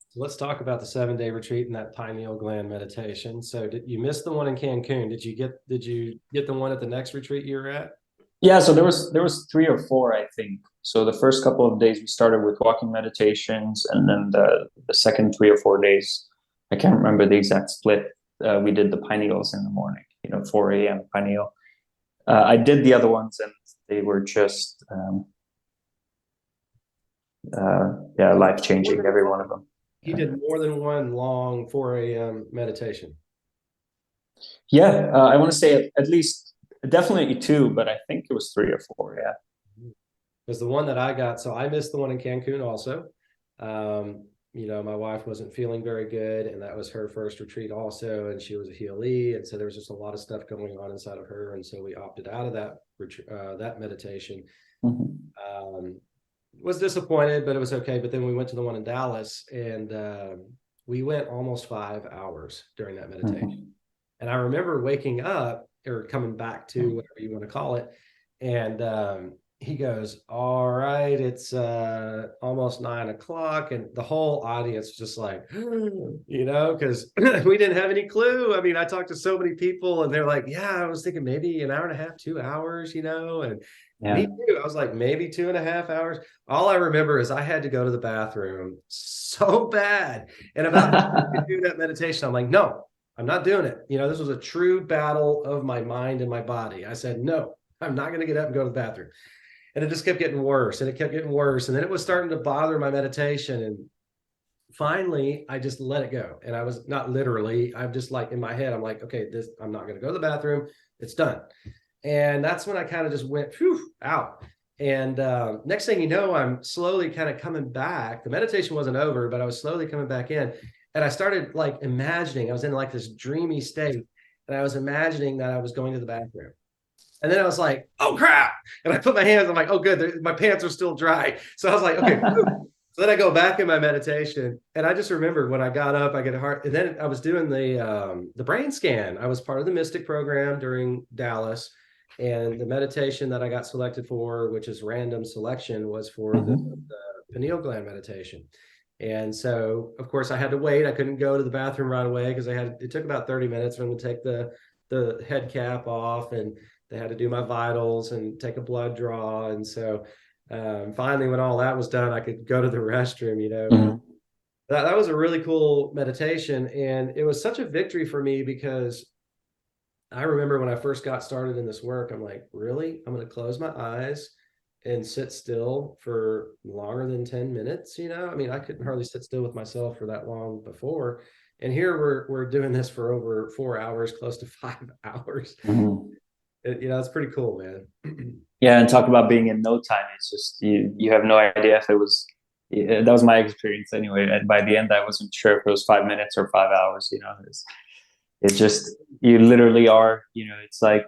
So let's talk about the 7-day retreat and that pineal gland meditation. So did you miss the one in Cancun? Did you get the one at the next retreat you were at? Yeah, so there was 3 or 4, I think. So the first couple of days we started with walking meditations, and then the second 3 or 4 days, I can't remember the exact split. We did the pineals in the morning, you know, 4 a.m. pineal. I did the other ones, and they were just yeah, life changing, every one of them. He did more than one long 4 a.m. meditation. Yeah, I want to say at least definitely 2, but I think it was 3 or 4. Yeah. Because the one that I got, so I missed the one in Cancun also. You know, my wife wasn't feeling very good, and that was her first retreat also, and she was a healee, and so there was just a lot of stuff going on inside of her, and so we opted out of that meditation. Mm-hmm. Was disappointed, but it was okay. But then we went to the one in Dallas, and we went almost 5 hours during that meditation. Mm-hmm. And I remember waking up, or coming back to whatever you want to call it, And he goes, all right, it's almost 9 o'clock. And the whole audience was just like, because we didn't have any clue. I mean, I talked to so many people and they're like, yeah, I was thinking maybe an hour and a half, 2 hours, and me too. I was like, maybe 2.5 hours. All I remember is I had to go to the bathroom so bad. And about to do that meditation, I'm like, no, I'm not doing it. This was a true battle of my mind and my body. I said, no, I'm not going to get up and go to the bathroom. And it just kept getting worse and it kept getting worse. And then it was starting to bother my meditation. And finally, I just let it go. And I was not literally, I'm just like in my head, I'm like, okay, I'm not going to go to the bathroom. It's done. And that's when I kind of just went out. And next thing you know, I'm slowly kind of coming back. The meditation wasn't over, but I was slowly coming back in. And I started like imagining, I was in like this dreamy state. And I was imagining that I was going to the bathroom. And then I was like, oh crap. And I put my hands, I'm like, oh good, my pants are still dry. So I was like, okay. So then I go back in my meditation. And I just remembered when I got up, I get a heart. And then I was doing the brain scan. I was part of the Mystic program during Dallas. And the meditation that I got selected for, which is random selection, was for the pineal gland meditation. And so, of course, I had to wait. I couldn't go to the bathroom right away because it took about 30 minutes for them to take the head cap off, and they had to do my vitals and take a blood draw. And so finally, when all that was done, I could go to the restroom, That was a really cool meditation. And it was such a victory for me because I remember when I first got started in this work, I'm like, really? I'm going to close my eyes and sit still for longer than 10 minutes. I mean, I couldn't hardly sit still with myself for that long before. And here we're doing this for over 4 hours, close to 5 hours. It's pretty cool, man. Yeah, and talk about being in no time. It's just you have no idea if it was. That was my experience anyway. And by the end, I wasn't sure if it was 5 minutes or 5 hours. It's just you literally are. It's like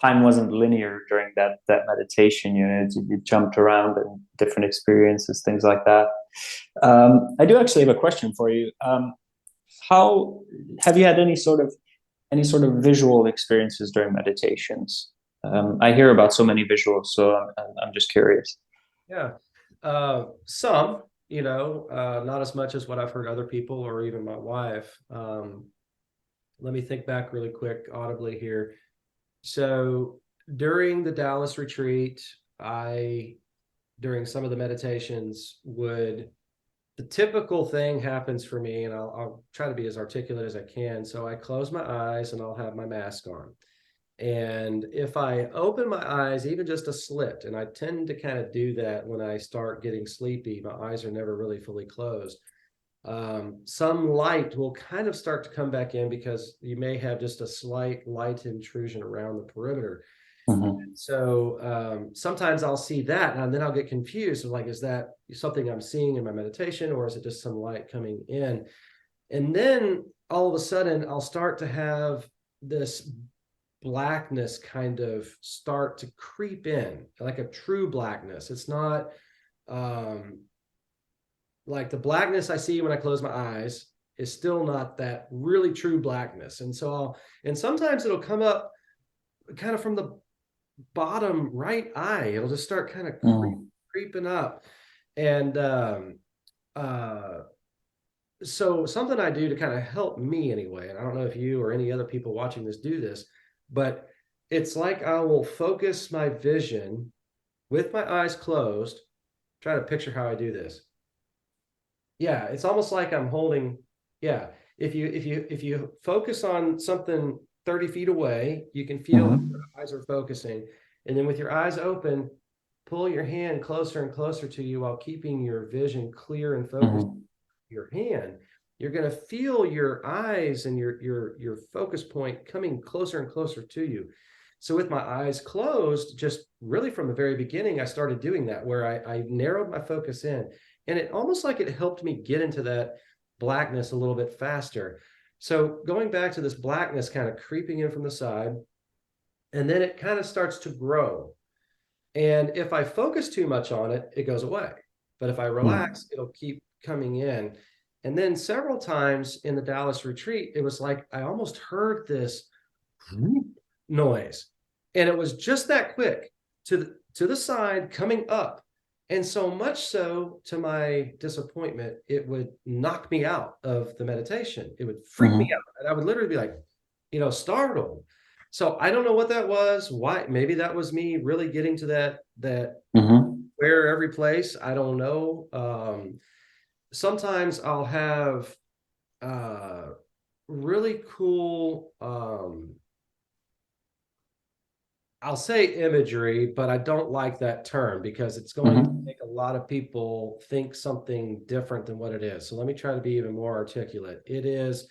time wasn't linear during that meditation. You jumped around and different experiences, things like that. I do actually have a question for you. How have you had any sort of visual experiences during meditations? I hear about so many visuals, so I'm just curious. Yeah, some, not as much as what I've heard other people or even my wife. Let me think back really quick audibly here. So during the Dallas retreat, during some of the meditations the typical thing happens for me, and I'll try to be as articulate as I can. So I close my eyes and I'll have my mask on. And if I open my eyes, even just a slit, and I tend to kind of do that when I start getting sleepy, my eyes are never really fully closed. Some light will kind of start to come back in because you may have just a slight light intrusion around the perimeter. So sometimes I'll see that and then I'll get confused. Like, is that something I'm seeing in my meditation, or is it just some light coming in? And then all of a sudden I'll start to have this blackness kind of start to creep in, like a true blackness. It's not like the blackness I see when I close my eyes is still not that really true blackness. And so and sometimes it'll come up kind of from the bottom right eye. It'll just start kind of creeping up. And so something I do to kind of help me anyway, and I don't know if you or any other people watching this do this, but it's like I will focus my vision with my eyes closed. Try to picture how I do this. Yeah, it's almost like I'm holding, if you focus on something 30 feet away, you can feel your eyes are focusing. And then with your eyes open, pull your hand closer and closer to you while keeping your vision clear and focused. Your hand, you're going to feel your eyes and your focus point coming closer and closer to you. So with my eyes closed, just really from the very beginning, I started doing that where I narrowed my focus in, and it almost like it helped me get into that blackness a little bit faster. So going back to this blackness kind of creeping in from the side, and then it kind of starts to grow. And if I focus too much on it, it goes away. But if I relax, it'll keep coming in. And then several times in the Dallas retreat, it was like I almost heard this noise. And it was just that quick to the side coming up. And so much so, to my disappointment, it would knock me out of the meditation. It would freak me out. And I would literally be like, startled. So I don't know what that was. Why? Maybe that was me really getting to that where every place. I don't know. Sometimes I'll have really cool, I'll say imagery, but I don't like that term because it's going to make a lot of people think something different than what it is. So let me try to be even more articulate. It is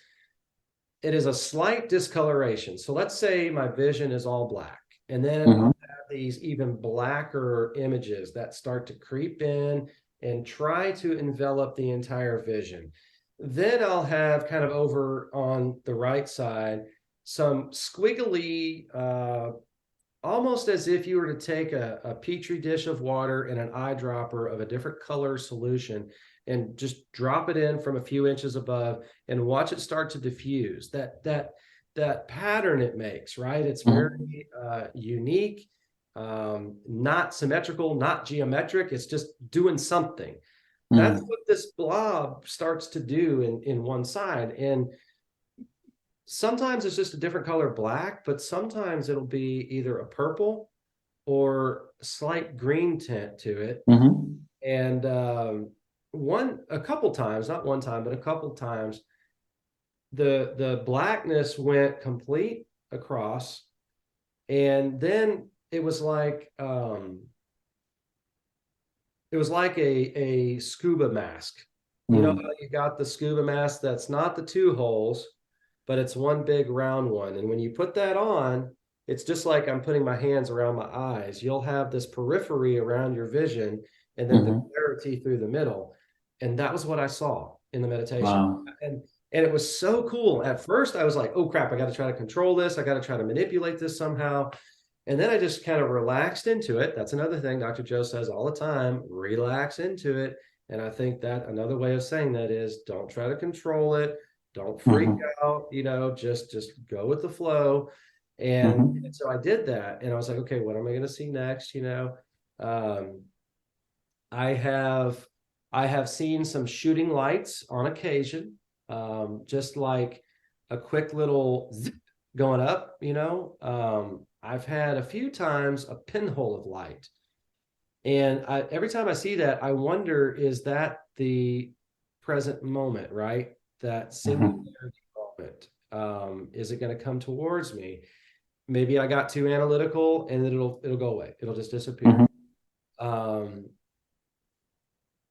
a slight discoloration. So let's say my vision is all black, and then I'll have these even blacker images that start to creep in and try to envelop the entire vision. Then I'll have kind of over on the right side some squiggly, almost as if you were to take a petri dish of water and an eyedropper of a different color solution and just drop it in from a few inches above and watch it start to diffuse. That pattern it makes, right? It's very unique, not symmetrical, not geometric. It's just doing something. That's what this blob starts to do in one side. And sometimes it's just a different color black, but sometimes it'll be either a purple or a slight green tint to it. And a couple times, not one time, but a couple times, the blackness went complete across, and then it was like a scuba mask. You know how you got the scuba mask that's not the two holes, but it's one big round one. And when you put that on, it's just like I'm putting my hands around my eyes. You'll have this periphery around your vision and then the clarity through the middle. And that was what I saw in the meditation. Wow. And it was so cool. At first, I was like, oh, crap, I got to try to control this. I got to try to manipulate this somehow. And then I just kind of relaxed into it. That's another thing Dr. Joe says all the time, relax into it. And I think that another way of saying that is don't try to control it. Don't freak out, just go with the flow. And so I did that, and I was like, okay, what am I going to see next? I have seen some shooting lights on occasion, just like a quick little zip going up, I've had a few times a pinhole of light. And every time I see that, I wonder, is that the present moment, right? That singularity moment. Is it going to come towards me? Maybe I got too analytical and then it'll go away. It'll just disappear.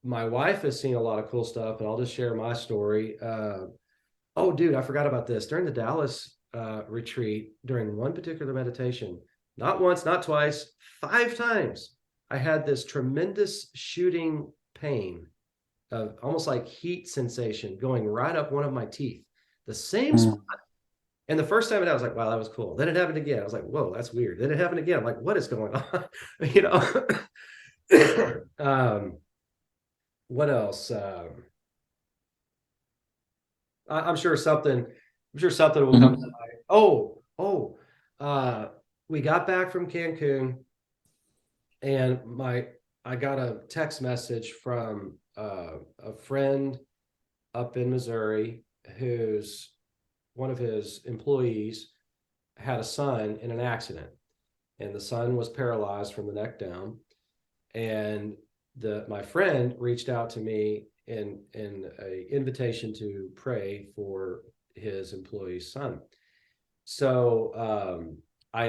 My wife has seen a lot of cool stuff, and I'll just share my story. Oh, dude, I forgot about this. During the Dallas retreat, during one particular meditation, not once, not twice, 5 times, I had this tremendous shooting pain of almost like heat sensation going right up one of my teeth, the same spot. And the first time I was like, wow, that was cool. Then it happened again. I was like, whoa, that's weird. Then it happened again. I'm like, what is going on? What else? I'm sure something will come to mind. We got back from Cancun, and I got a text message from a friend up in Missouri who's one of his employees had a son in an accident, and the son was paralyzed from the neck down. And my friend reached out to me in an invitation to pray for his employee's son. So I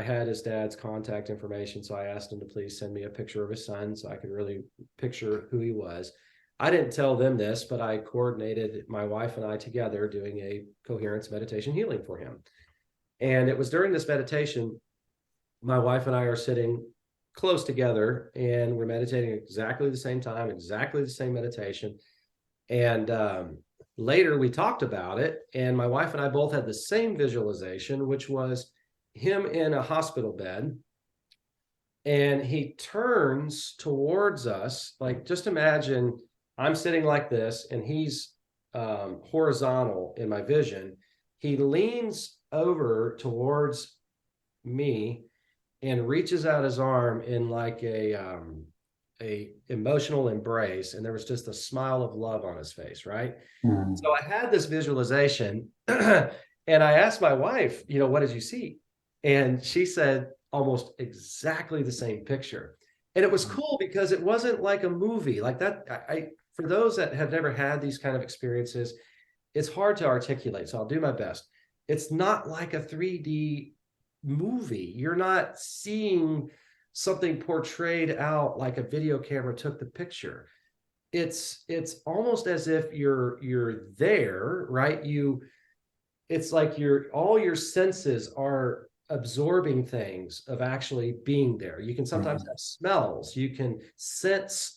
had his dad's contact information, so I asked him to please send me a picture of his son so I could really picture who he was. I didn't tell them this, but I coordinated my wife and I together doing a coherence meditation healing for him. And it was during this meditation, my wife and I are sitting close together, and we're meditating exactly the same time, exactly the same meditation. And later we talked about it, and my wife and I both had the same visualization, which was him in a hospital bed. And he turns towards us, like, just imagine I'm sitting like this, and he's horizontal in my vision. He leans over towards me and reaches out his arm in like a emotional embrace, and there was just a smile of love on his face, right? So I had this visualization and I asked my wife, what did you see? And she said almost exactly the same picture. And it was cool because it wasn't like a movie like that. For those that have never had these kind of experiences, it's hard to articulate, so I'll do my best. It's not like a 3D movie. You're not seeing something portrayed out like a video camera took the picture. It's almost as if you're there, right? It's like all your senses are absorbing things of actually being there. You can sometimes have smells, you can sense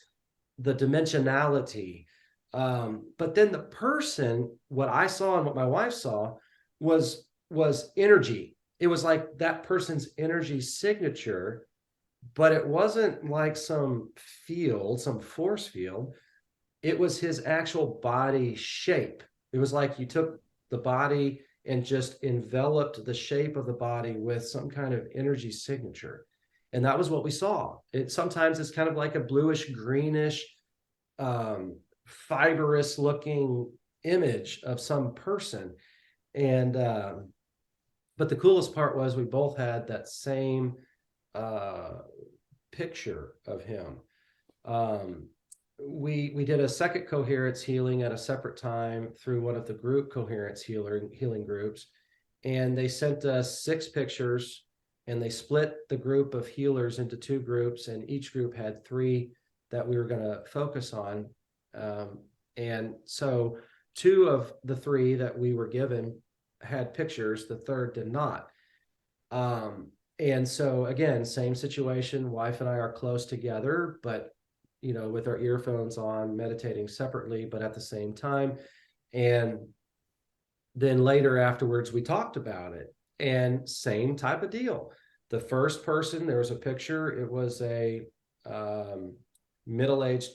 the dimensionality. But then the person, what I saw and what my wife saw was energy. It was like that person's energy signature, but it wasn't like some force field. It was his actual body shape. It was like you took the body and just enveloped the shape of the body with some kind of energy signature. And that was what we saw. Sometimes it's kind of like a bluish, greenish, fibrous looking image of some person. And but the coolest part was we both had that same picture of him. We did a second coherence healing at a separate time through one of the group coherence healing groups, and they sent us 6 pictures, and they split the group of healers into 2 groups, and each group had 3 that we were going to focus on. And so 2 of the 3 that we were given had pictures, the third did not. And so again, same situation, wife and I are close together, but with our earphones on, meditating separately, but at the same time. And then later afterwards, we talked about it, and same type of deal. The first person, there was a picture, it was a middle-aged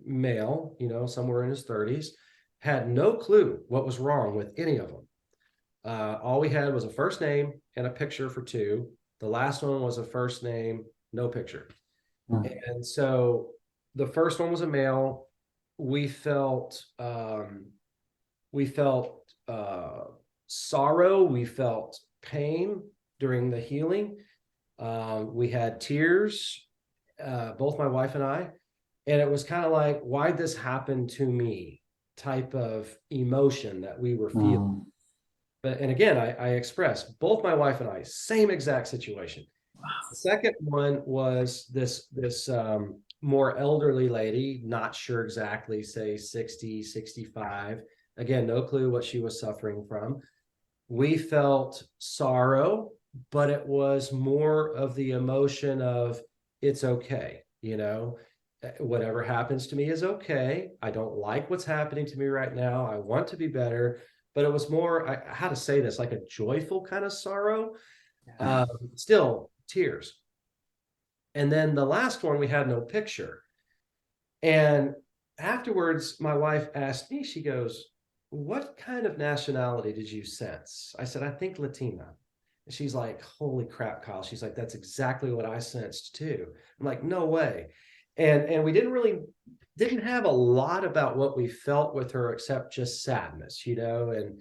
male, somewhere in his 30s, had no clue what was wrong with any of them. All we had was a first name and a picture for 2. The last one was a first name, no picture. And so the first one was a male. We felt sorrow. We felt pain during the healing. We had tears, both my wife and I. And it was kind of like, why'd this happen to me type of emotion that we were feeling. And again, I expressed, both my wife and I, same exact situation. The second one was this more elderly lady, not sure exactly, say 60, 65. Again, no clue what she was suffering from. We felt sorrow, but it was more of the emotion of, it's okay, whatever happens to me is okay. I don't like what's happening to me right now. I want to be better. But it was more, how to say this, like a joyful kind of sorrow, still tears. And then the last one, we had no picture. And afterwards, my wife asked me, she goes, what kind of nationality did you sense? I said, I think Latina. And she's like, holy crap, Kyle. She's like, that's exactly what I sensed too. I'm like, no way. And we didn't have a lot about what we felt with her, except just sadness, and the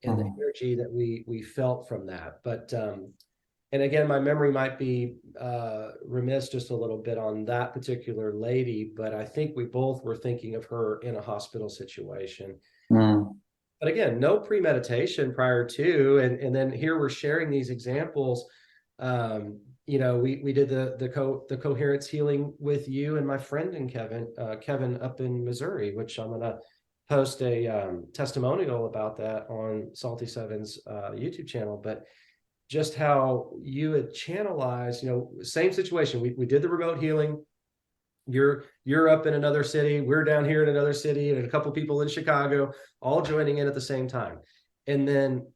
energy that we felt from that. But and again, my memory might be remiss just a little bit on that particular lady, but I think we both were thinking of her in a hospital situation. But again, no premeditation prior to, and then here we're sharing these examples. We did the coherence healing with you and my friend and Kevin up in Missouri, which I'm gonna post a testimonial about that on Salty Seven's YouTube channel. But just how you had channelized, same situation. We did the remote healing. You're up in another city, we're down here in another city, and a couple people in Chicago, all joining in at the same time. And then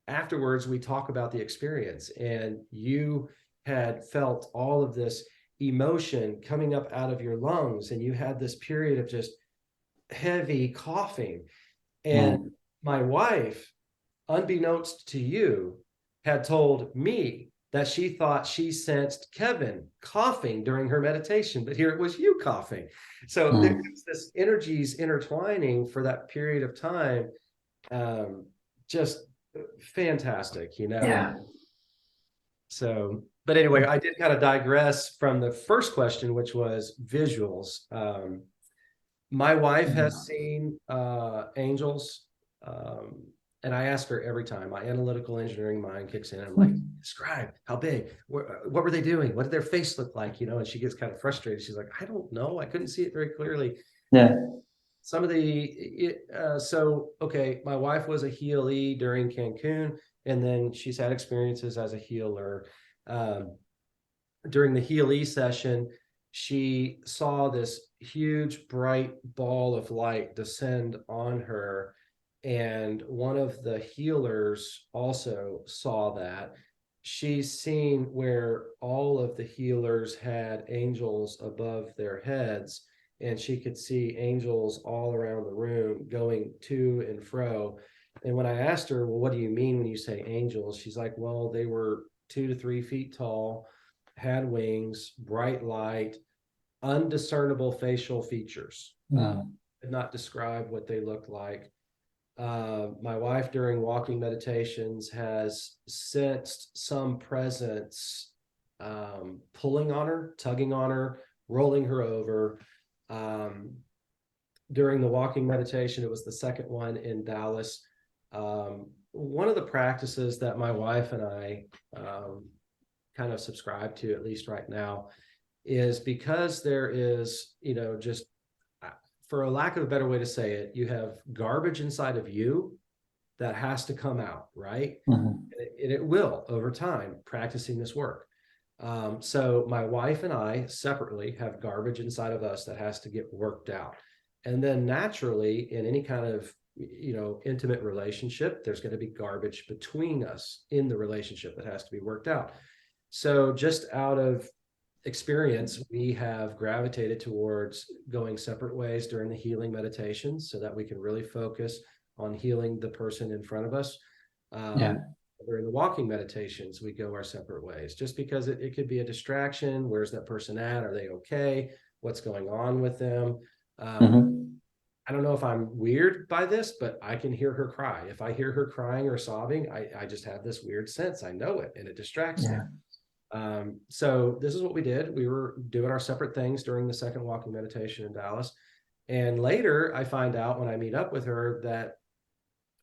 afterwards, we talk about the experience, and you had felt all of this emotion coming up out of your lungs, and you had this period of just heavy coughing. And my wife, unbeknownst to you, had told me that she thought she sensed Kevin coughing during her meditation, but here it was you coughing. So there's this energies intertwining for that period of time. Just fantastic, you know? Yeah. So, but anyway, I did kind of digress from the first question, which was visuals. My wife has seen angels, and I ask her every time. My analytical engineering mind kicks in. I'm like, describe how big, what were they doing? What did their face look like? You know, and she gets kind of frustrated. She's like, I don't know. I couldn't see it very clearly. Yeah. Some of the, okay, my wife was a healee during Cancun, and then she's had experiences as a healer. During the healee session, she saw this huge bright ball of light descend on her, and one of the healers also saw that. She's seen where all of the healers had angels above their heads, and she could see angels all around the room going to and fro. And when I asked her, well, what do you mean when you say angels? She's like, well, they were 2 to 3 feet tall, had wings, bright light, undiscernible facial features. Could not describe what they looked like. My wife, during walking meditations, has sensed some presence pulling on her, tugging on her, rolling her over. During the walking meditation, it was the second one in Dallas. One of the practices that my wife and I kind of subscribe to, at least right now, is because there is, you know, just for a lack of a better way to say it, you have garbage inside of you that has to come out, right? And it will over time, practicing this work. So my wife and I separately have garbage inside of us that has to get worked out. And then naturally, in any kind of, you know, intimate relationship, there's going to be garbage between us in the relationship that has to be worked out. So just out of experience, we have gravitated towards going separate ways during the healing meditations so that we can really focus on healing the person in front of us. During the walking meditations, we go our separate ways, just because it could be a distraction. Where's that person at? Are they okay? What's going on with them? I don't know if I'm weird by this, but I can hear her cry. If I hear her crying or sobbing, I just have this weird sense. I know it, and it distracts me. So this is what we did. We were doing our separate things during the second walking meditation in Dallas. And later I find out when I meet up with her that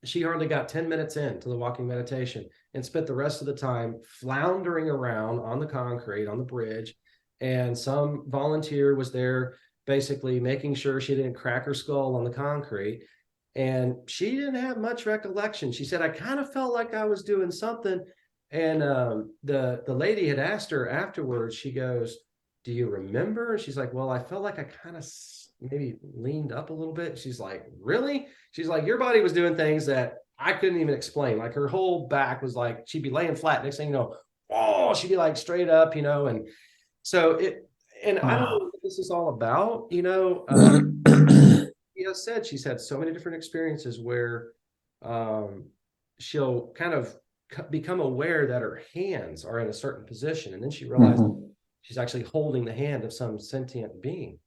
she hardly got 10 minutes into the walking meditation and spent the rest of the time floundering around on the concrete, on the bridge. And some volunteer was there basically making sure she didn't crack her skull on the concrete. And she didn't have much recollection. She said, I kind of felt like I was doing something. And the lady had asked her afterwards, she goes, do you remember? And she's like, well, I felt like I kind of maybe leaned up a little bit. She's like, really? She's like, your body was doing things that I couldn't even explain. Like her whole back was like, she'd be laying flat. Next thing you know, oh, she'd be like straight up, you know. And so and I don't know what this is all about, you know. She's had so many different experiences where she'll kind of become aware that her hands are in a certain position, and then she realizes she's actually holding the hand of some sentient being.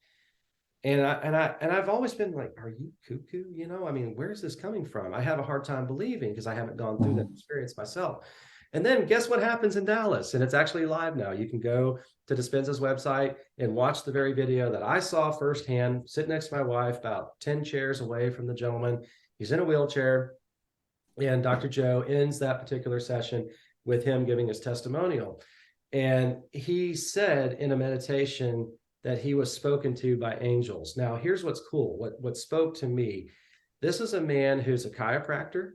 And I've always been like, are you cuckoo? You know, I mean, where's this coming from? I have a hard time believing because I haven't gone through that experience myself. And then guess what happens in Dallas? And it's actually live now. You can go to Dispenza's website and watch the very video that I saw firsthand, sit next to my wife, about 10 chairs away from the gentleman. He's in a wheelchair. And Dr. Joe ends that particular session with him giving his testimonial. And he said in a meditation that he was spoken to by angels. Now, here's what's cool. What spoke to me. This is a man who's a chiropractor.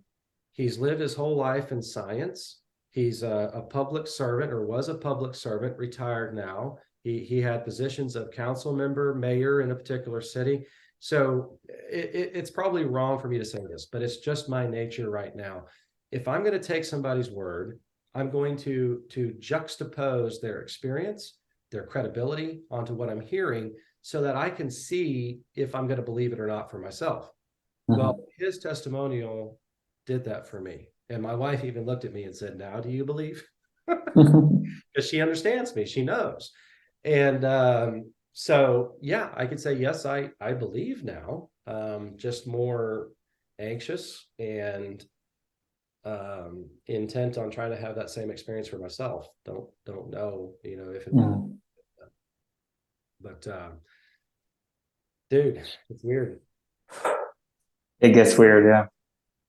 He's lived his whole life in science. He's a public servant, or was a public servant, retired now. He had positions of council member, mayor in a particular city. So it's probably wrong for me to say this, but it's just my nature right now. If I'm going to take somebody's word, I'm going to juxtapose their experience, their credibility onto what I'm hearing, so that I can see if I'm going to believe it or not for myself. Well, his testimonial did that for me. And my wife even looked at me and said, now do you believe? because she understands me. She knows. And so, yeah, I could say, yes, I believe now, just more anxious and intent on trying to have that same experience for myself. Don't know, if it will. But dude, it's weird. It gets weird, yeah.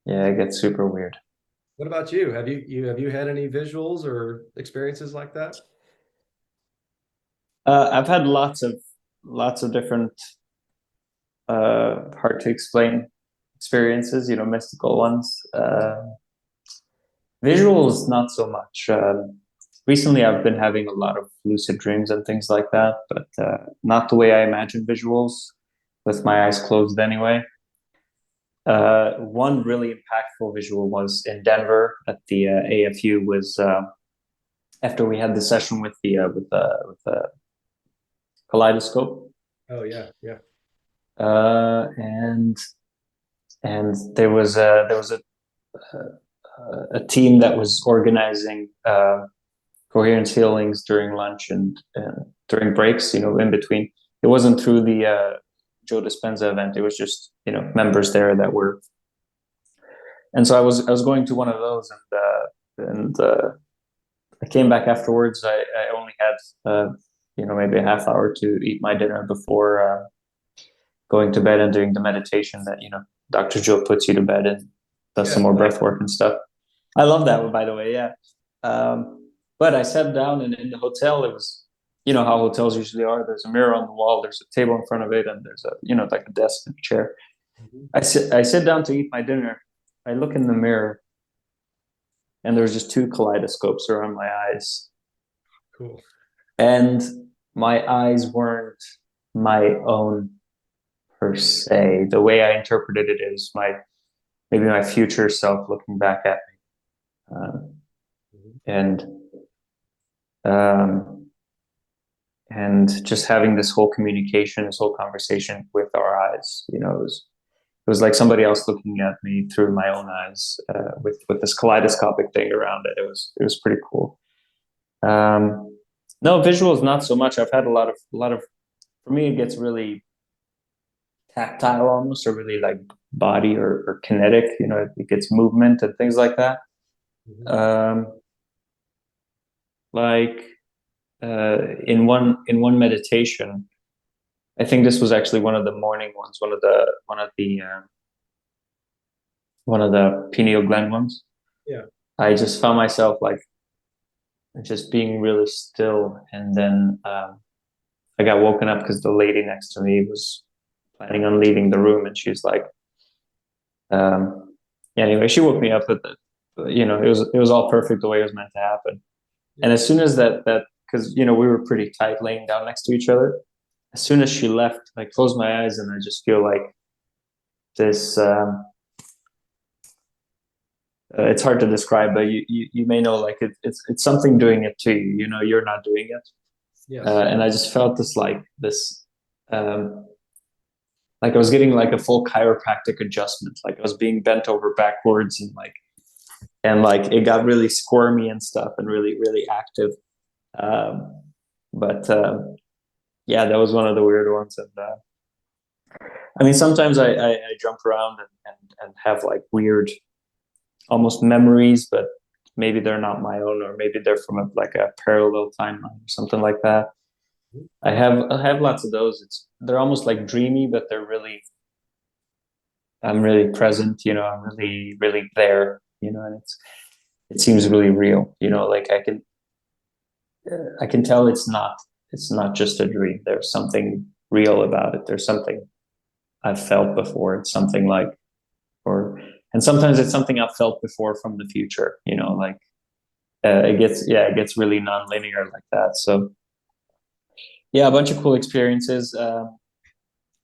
Yeah, it gets super weird. What about you? Have you had any visuals or experiences like that? I've had lots of different hard to explain experiences, mystical ones. Visuals, not so much. Recently, I've been having a lot of lucid dreams and things like that, but not the way I imagine visuals, with my eyes closed anyway. One really impactful visual was in Denver at the AFU. Was after we had the session with the kaleidoscope. Oh yeah, yeah. And there was a team that was organizing coherence healings during lunch and during breaks, in between. It wasn't through the Joe Dispenza event. It was just, members there that were. And so I was going to one of those, and I came back afterwards. I only had maybe a half hour to eat my dinner before going to bed and doing the meditation that Dr. Joe puts you to bed and does some more breath work and stuff. I love that one, by the way. Yeah. But I sat down, and in the hotel, it was, how hotels usually are. There's a mirror on the wall, there's a table in front of it, and there's like a desk and a chair. I sit down to eat my dinner. I look in the mirror, and there's just two kaleidoscopes around my eyes. Cool. And my eyes weren't my own per se. The way I interpreted it is maybe my future self looking back at me. And just having this whole communication, this whole conversation with our eyes, it was like somebody else looking at me through my own eyes, with this kaleidoscopic thing around it. It was pretty cool. No, visuals, not so much. I've had a lot of. For me, it gets really tactile almost, or really like body or kinetic. It gets movement and things like that. Like in one meditation, I think this was actually one of the morning ones, one of the pineal gland ones. Yeah. I just found myself like just being really still, and then I got woken up because the lady next to me was planning on leaving the room, and she's like, anyway, she woke me up. But it was all perfect the way it was meant to happen. And as soon as that because we were pretty tight, laying down next to each other. As soon as she left, I closed my eyes, and I just feel like this. It's hard to describe, but you may know, like it's something doing it to you. You're not doing it. Yes. And I just felt this like I was getting like a full chiropractic adjustment. Like I was being bent over backwards, and it got really squirmy and stuff, and really really active. But yeah, that was one of the weird ones. And I mean, sometimes I jump around and have like weird, almost memories, but maybe they're not my own, or maybe they're from a parallel timeline or something like that. I have lots of those. They're almost like dreamy, but I'm really present, I'm really, really there, and it seems really real, like I can tell it's not just a dream. There's something real about it. There's something I've felt before. It's something and sometimes it's something I've felt before from the future, it gets really nonlinear like that. So yeah, a bunch of cool experiences. I'm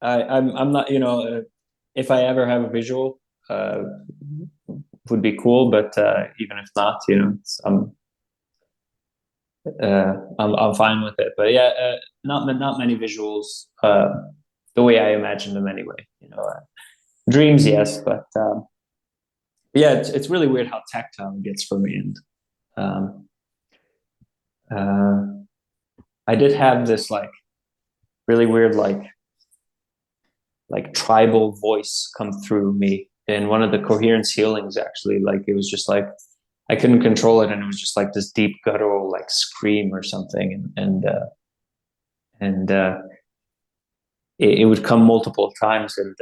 not, if I ever have a visual, would be cool, but even if not, I'm fine with it. But yeah, not many visuals, the way I imagine them anyway. Dreams, yes, but yeah, it's really weird how tactile it gets for me, and I did have this like really weird like tribal voice come through me in one of the coherence healings. Actually, like it was just like I couldn't control it, and it was just like this deep guttural like scream or something, and it would come multiple times, and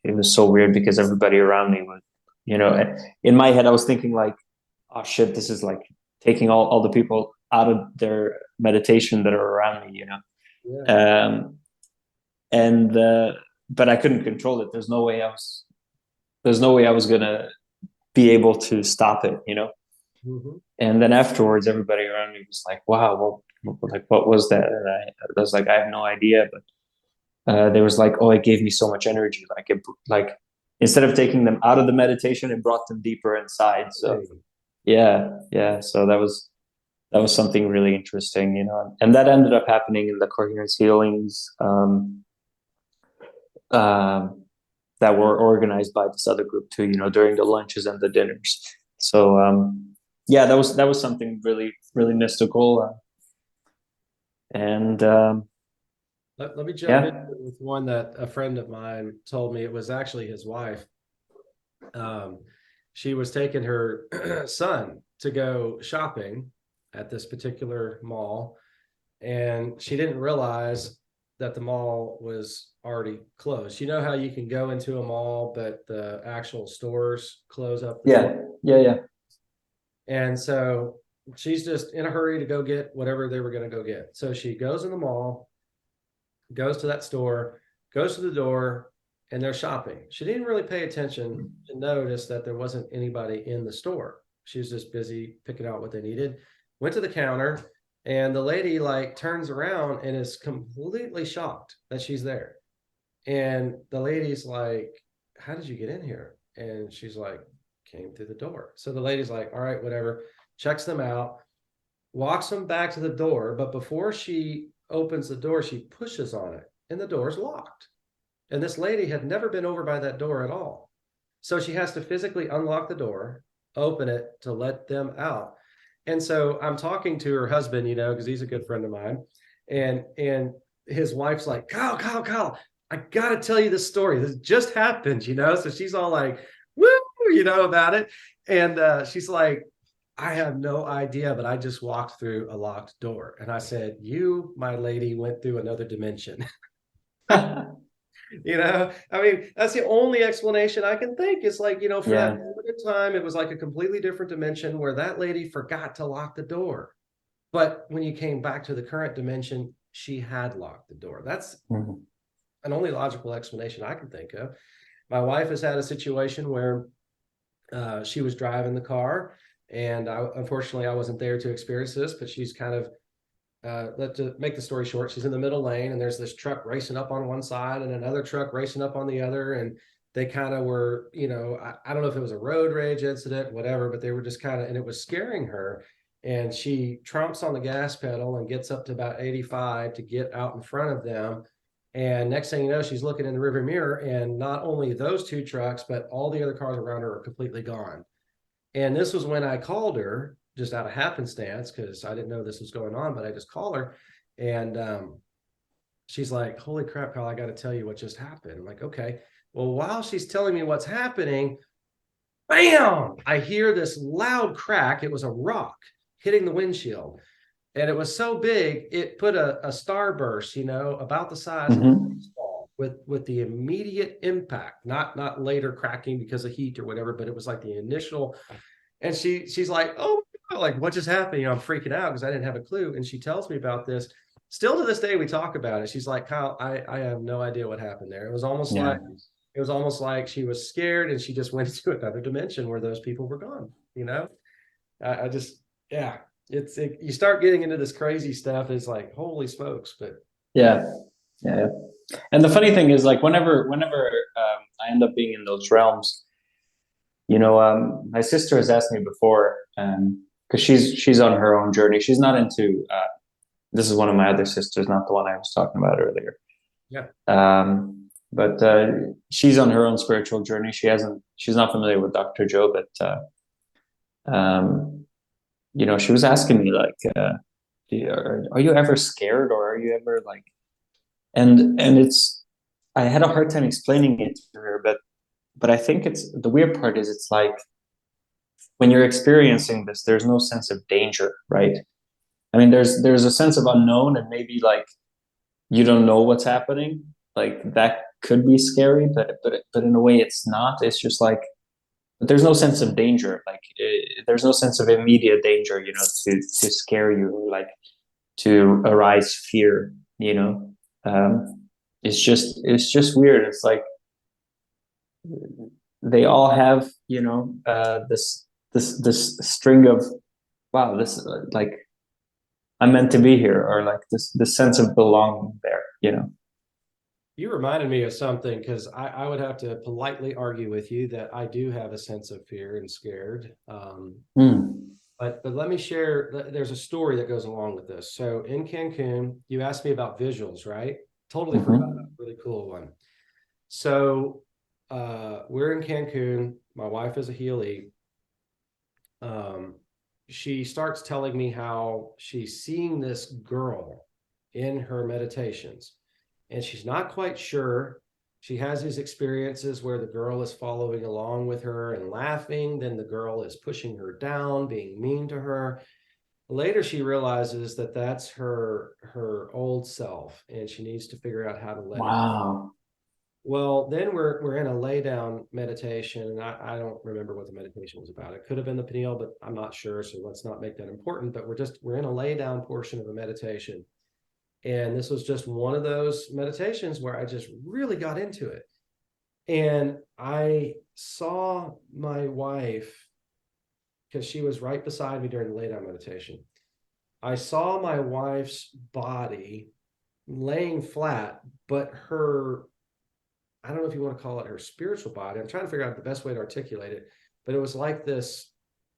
it was so weird because everybody around me would, you know, in my head I was thinking like, oh shit, this is like taking all the people out of their meditation that are around me, you know. Yeah. And but I couldn't control it. There's no way I was gonna be able to stop it, you know. Mm-hmm. And then afterwards, everybody around me was like, "Wow, what was that?" And I was like, "I have no idea." But there was like, "Oh, it gave me so much energy. Like instead of taking them out of the meditation, it brought them deeper inside." So yeah. So that was something really interesting, you know. And that ended up happening in the coherence healings. Um, that were organized by this other group too, you know, during the lunches and the dinners. So yeah, that was something really mystical, and Let me jump in yeah, with one that a friend of mine told me. It was actually his wife. Um, she was taking her son to go shopping at this particular mall, and she didn't realize that the mall was already closed. You know how you can go into a mall, but the actual stores close up before? yeah. And so she's just in a hurry to go get whatever they were going to go get. So she goes in the mall, goes to that store, goes to the door, and they're shopping. She didn't really pay attention to notice that there wasn't anybody in the store. She was just busy picking out what they needed. Went to the counter, and the lady like turns around and is completely shocked that she's there. And the lady's like, "How did you get in here?" And she's like, "Came through the door." So the lady's like, "All right, whatever," checks them out, walks them back to the door. But before she opens the door, she pushes on it, and the door's locked. And this lady had never been over by that door at all. So she has to physically unlock the door, open it to let them out. And so I'm talking to her husband, you know, because he's a good friend of mine. And his wife's like, Kyle, I gotta tell you this story. This just happened, you know. So she's all like, woo, you know, about it. And she's like, "I have no idea, but I just walked through a locked door." And I said, "You, my lady, went through another dimension." You know, I mean, that's the only explanation I can think. It's like, you know, for that Yeah. moment in time, it was like a completely different dimension where that lady forgot to lock the door. But when you came back to the current dimension, she had locked the door. That's Mhm. an only logical explanation I can think of. My wife has had a situation where she was driving the car, and unfortunately, I wasn't there to experience this, but she's kind of to make the story short, she's in the middle lane, and there's this truck racing up on one side and another truck racing up on the other. And they kind of were, you know, I don't know if it was a road rage incident, whatever, but they were just kind of, and it was scaring her. And she trumps on the gas pedal and gets up to about 85 to get out in front of them. And next thing you know, she's looking in the rearview mirror, and not only those two trucks, but all the other cars around her are completely gone. And this was when I called her just out of happenstance because I didn't know this was going on, but I just called her, and she's like, "Holy crap, Kyle, I got to tell you what just happened." I'm like, "Okay." Well, while she's telling me what's happening, bam, I hear this loud crack. It was a rock hitting the windshield. And it was so big, it put a starburst, you know, about the size of a Mhm. baseball with the immediate impact, not later cracking because of heat or whatever, but it was like the initial. And she's like, "Oh, like what just happened?" You know, I'm freaking out because I didn't have a clue. And she tells me about this. Still to this day, we talk about it. She's like, "Kyle, I have no idea what happened there." Yeah. It was almost like she was scared and she just went into another dimension where those people were gone. You know, I just, yeah, you start getting into this crazy stuff. It's like, holy smokes. But Yeah. Yeah. And the funny thing is, like, whenever I end up being in those realms, you know, my sister has asked me before, because she's on her own journey. She's not into. This is one of my other sisters, not the one I was talking about earlier. yeah, But she's on her own spiritual journey. She's not familiar with Dr. Joe, but you know, she was asking me like, are you ever scared, or are you ever like, and it's, I had a hard time explaining it to her, but I think it's, the weird part is, it's like when you're experiencing this, there's no sense of danger, right? I mean, there's a sense of unknown, and maybe like you don't know what's happening. Like that could be scary, but in a way, it's not. It's just like, but there's no sense of danger. Like there's no sense of immediate danger, you know, to scare you, like to arise fear. You know, it's just weird. It's like they all have, you know, this string of, wow, this like I'm meant to be here, or like this sense of belonging there, you know. You reminded me of something, because I would have to politely argue with you that I do have a sense of fear and scared. But let me share, there's a story that goes along with this. So in Cancun, you asked me about visuals, right? Totally forgot about a really cool one. So we're in Cancun. My wife is a Healy. She starts telling me how she's seeing this girl in her meditations, and she's not quite sure. She has these experiences where the girl is following along with her and laughing, then the girl is pushing her down, being mean to her. Later she realizes that that's her old self, and she needs to figure out how to let it. Wow. Well, then we're in a lay down meditation, and I don't remember what the meditation was about. It could have been the pineal, but I'm not sure, so let's not make that important. But we're in a lay down portion of a meditation, and this was just one of those meditations where I just really got into it. And I saw my wife, because she was right beside me during the lay down meditation. I saw my wife's body laying flat, but her, I don't know if you want to call it her spiritual body. I'm trying to figure out the best way to articulate it, but it was like this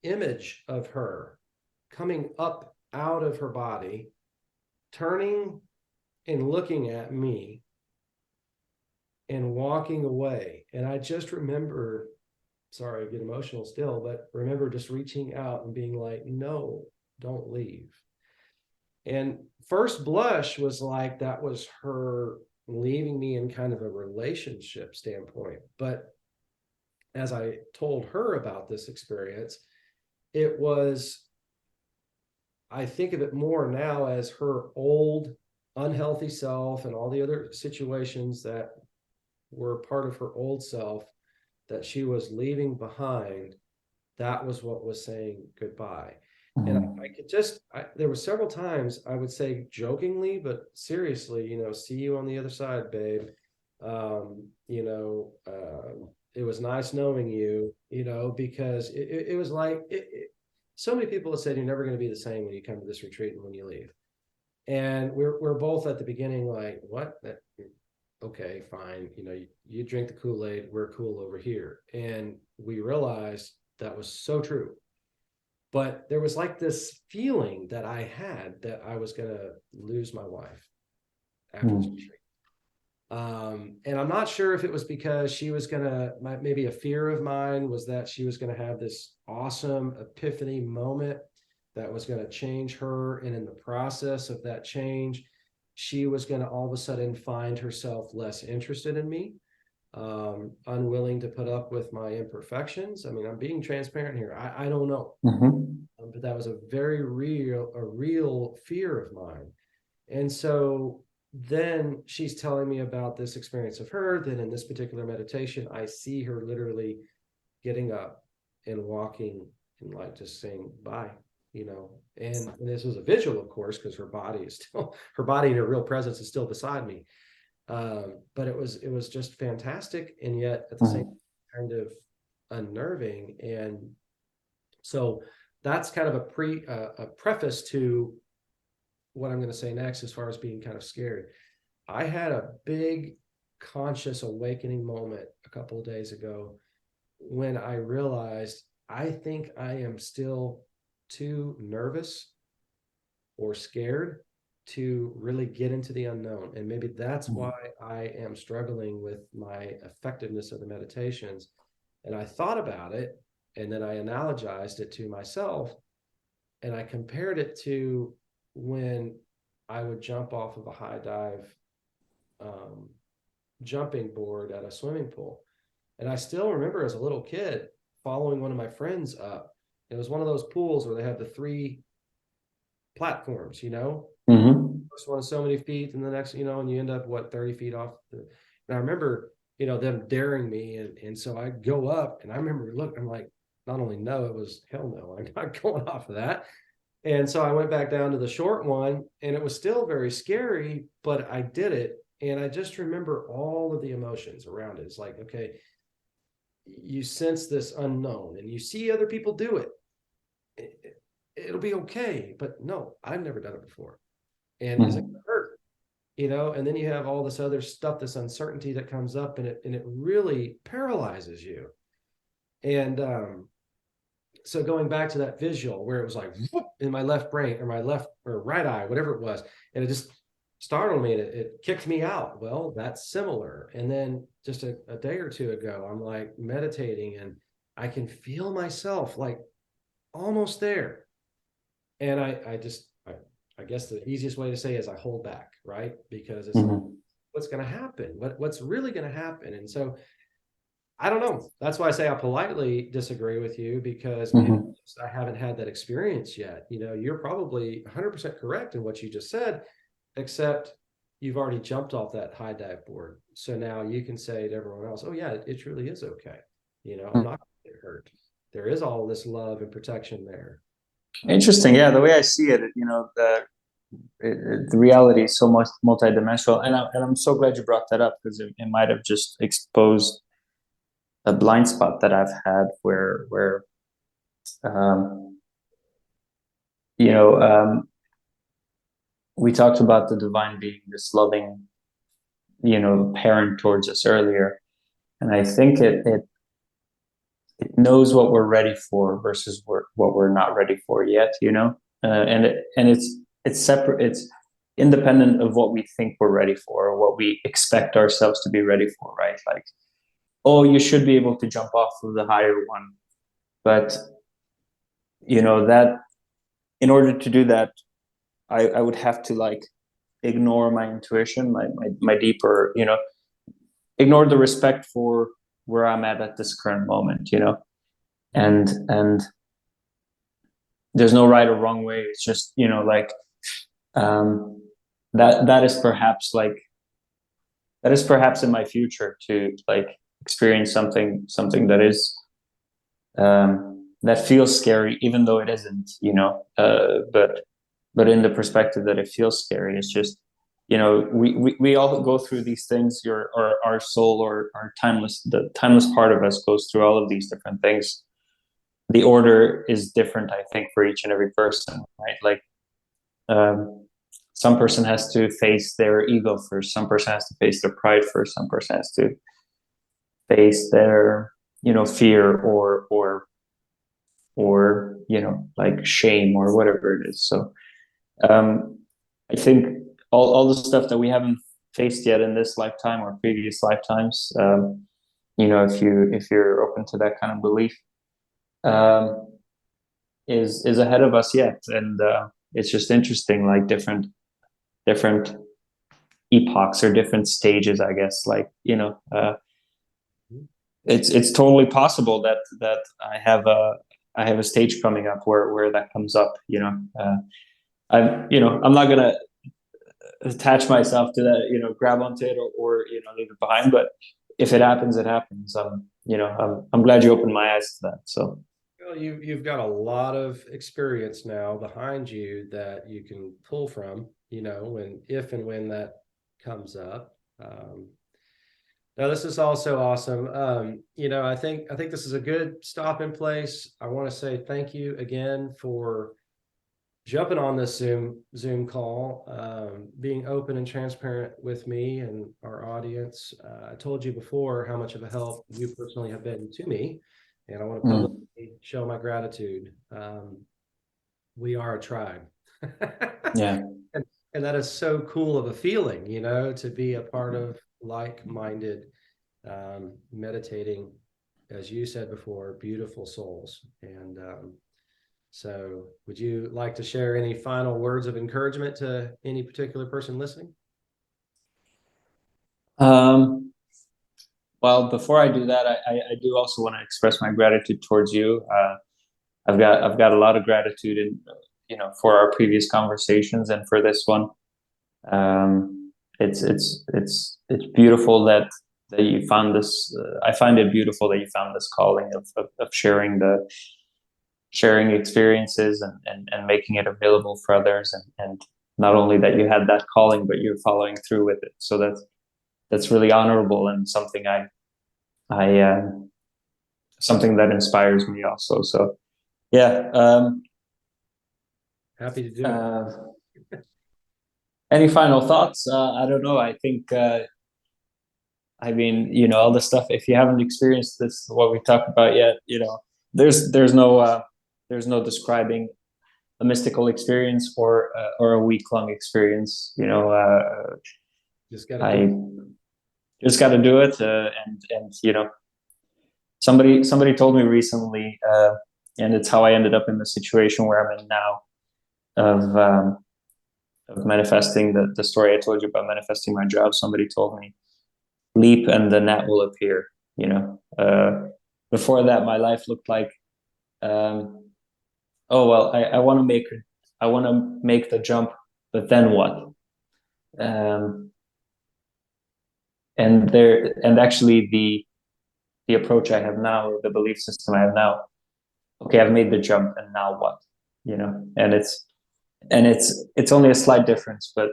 image of her coming up out of her body, turning and looking at me and walking away. And I just remember, sorry, I get emotional still, but remember just reaching out and being like, no, don't leave. And first blush was like that was her leaving me in kind of a relationship standpoint. But as I told her about this experience, it was, I think of it more now as her old unhealthy self and all the other situations that were part of her old self that she was leaving behind. That was what was saying goodbye. And I could just, there were several times I would say jokingly, but seriously, you know, see you on the other side, babe. It was nice knowing you, you know, because it was like, so many people have said you're never going to be the same when you come to this retreat and when you leave. And we're both at the beginning like, what? Okay, fine. You know, you drink the Kool-Aid, we're cool over here. And we realized that was so true. But there was like this feeling that I had that I was going to lose my wife after this retreat. And I'm not sure if it was because she was going to, maybe a fear of mine was that she was going to have this awesome epiphany moment that was going to change her. And in the process of that change, she was going to all of a sudden find herself less interested in me, unwilling to put up with my imperfections. I mean, I'm being transparent here. I don't know. But that was a real fear of mine. And so then she's telling me about this experience of her. Then in this particular meditation, I see her literally getting up and walking and like just saying bye, you know. And this was a visual, of course, because her body and her real presence is still beside me. But it was just fantastic, and yet at the same time, kind of unnerving. And so that's kind of a preface to what I'm going to say next, as far as being kind of scared. I had a big conscious awakening moment a couple of days ago when I realized I think I am still too nervous or scared to really get into the unknown. And maybe that's why I am struggling with my effectiveness of the meditations. And I thought about it, and then I analogized it to myself, and I compared it to when I would jump off of a high dive jumping board at a swimming pool. And I still remember as a little kid following one of my friends up. It was one of those pools where they have the 3 platforms, first one is so many feet, and the next, and you end up 30 feet off. And I remember, them daring me, and so I go up, and I remember I'm like, not only no, it was hell no, I'm not going off of that. And so I went back down to the short one, and it was still very scary, but I did it. And I just remember all of the emotions around it. It's like, okay, you sense this unknown, and you see other people do it. It'll be okay. But no, I've never done it before. And is it gonna hurt? And then you have all this other stuff, this uncertainty that comes up, and it really paralyzes you. And so going back to that visual where it was like whoop, in my left brain or my left or right eye, whatever it was, and it just startled me, and it kicked me out. Well, that's similar. And then just a day or two ago, I'm like meditating, and I can feel myself like almost there. And I guess the easiest way to say is I hold back, right? Because it's like, what's going to happen? What's really going to happen? And so I don't know. That's why I say I politely disagree with you, because maybe I haven't had that experience yet. You're probably 100% correct in what you just said, except you've already jumped off that high dive board. So now you can say to everyone else, oh yeah, it truly is okay. I'm not going to get hurt. There is all this love and protection there. Interesting. Yeah, the way I see it, the reality is so much multidimensional, and I'm so glad you brought that up, because it might have just exposed a blind spot that I've had where um, we talked about the divine being this loving, parent towards us earlier, and I think it knows what we're ready for versus what we're not ready for yet, and it's separate, it's independent of what we think we're ready for or what we expect ourselves to be ready for, right? Like, oh, you should be able to jump off of the higher one, but that in order to do that, I would have to like ignore my intuition, my deeper, ignore the respect for where I'm at this current moment, and there's no right or wrong way. It's just, like, that is perhaps in my future to like experience something that is, that feels scary, even though it isn't, but in the perspective that it feels scary, it's just, we all go through these things. Our soul, or the timeless part of us goes through all of these different things. The order is different, I think, for each and every person, right? Like, some person has to face their ego first. Some person has to face their pride first. Some person has to face their, fear or like shame or whatever it is. So, I think all the stuff that we haven't faced yet in this lifetime or previous lifetimes, if you're open to that kind of belief, is ahead of us yet. And it's just interesting, like different epochs or different stages, I guess. Like, it's totally possible that I have a stage coming up where that comes up. I'm not gonna attach myself to that, grab onto it or leave it behind. But if it happens, it happens. I'm glad you opened my eyes to that. So. Well, you've got a lot of experience now behind you that you can pull from, if and when that comes up. Now, this is also awesome. I think this is a good stopping place. I want to say thank you again for jumping on this Zoom call, being open and transparent with me and our audience. I told you before how much of a help you personally have been to me, and I want to publicly show my gratitude. We are a tribe. Yeah. And that is so cool of a feeling, to be a part of like-minded, meditating, as you said before, beautiful souls. And So would you like to share any final words of encouragement to any particular person listening? Well, before I do that, I do also want to express my gratitude towards you. I've got a lot of gratitude in, for our previous conversations and for this one. It's beautiful that you found this. I find it beautiful that you found this calling of sharing experiences and making it available for others, and not only that you had that calling, but you're following through with it. So that's really honorable and something I something that inspires me also. So yeah. Happy to do it. Any final thoughts? I don't know. I think I mean, all the stuff. If you haven't experienced this, what we talked about yet, there's no describing a mystical experience or a week long experience. Just got to I just got to do it, and somebody told me recently, and it's how I ended up in the situation where I'm in now, of manifesting the story I told you about manifesting my job. Somebody told me, leap and the net will appear. Before that, my life looked like, oh well, I want to make the jump, but then what? And actually the approach I have now, or the belief system I have now, okay, I've made the jump, and now what? And it's only a slight difference, but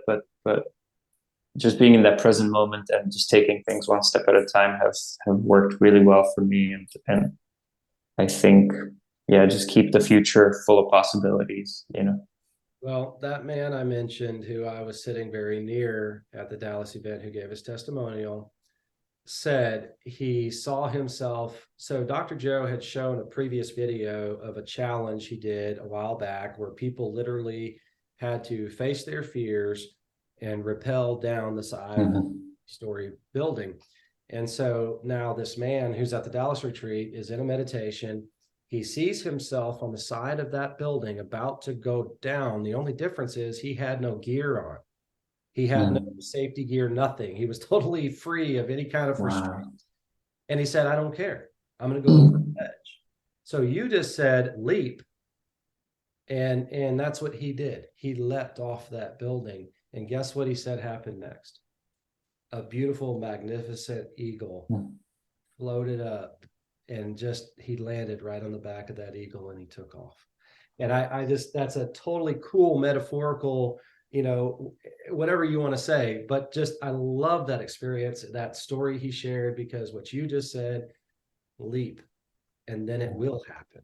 just being in that present moment and just taking things one step at a time have worked really well for me, and I think, yeah, just keep the future full of possibilities. Well, that man I mentioned, who I was sitting very near at the Dallas event, who gave his testimonial, said he saw himself. So Dr. Joe had shown a previous video of a challenge he did a while back where people literally had to face their fears and rappel down the side of a story building. And so now this man who's at the Dallas retreat is in a meditation. He sees himself on the side of that building about to go down. The only difference is he had no gear on. He had no safety gear, nothing. He was totally free of any kind of restraint. And he said, I don't care. I'm going to go over the edge. So you just said leap. And that's what he did. He leapt off that building. And guess what he said happened next? A beautiful, magnificent eagle floated up, and just he landed right on the back of that eagle, and he took off. And I just, that's a totally cool metaphorical, whatever you want to say, but just I love that experience, that story he shared, because what you just said, leap, and then it will happen.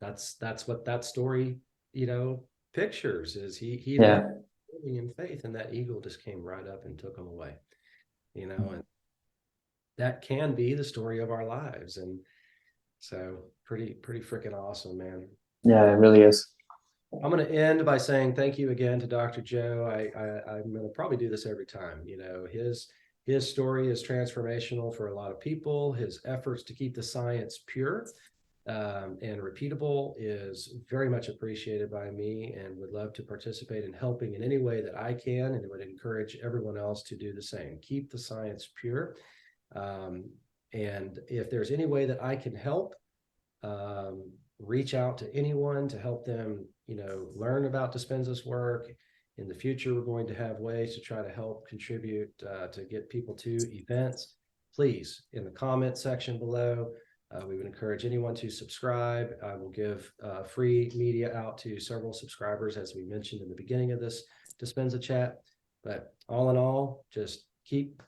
That's what that story pictures, is he Yeah. living in faith, and that eagle just came right up and took him away. And that can be the story of our lives. And so pretty freaking awesome, man. Yeah, it really is. I'm going to end by saying thank you again to Dr. Joe. I'm going to probably do this every time. His story is transformational for a lot of people. His efforts to keep the science pure and repeatable is very much appreciated by me, and would love to participate in helping in any way that I can, and would encourage everyone else to do the same. Keep the science pure. And if there's any way that I can help, reach out to anyone to help them, learn about Dispenza's work. In the future, we're going to have ways to try to help contribute to get people to events. Please, in the comment section below, we would encourage anyone to subscribe. I will give free media out to several subscribers, as we mentioned in the beginning of this Dispenza chat. But all in all, just keep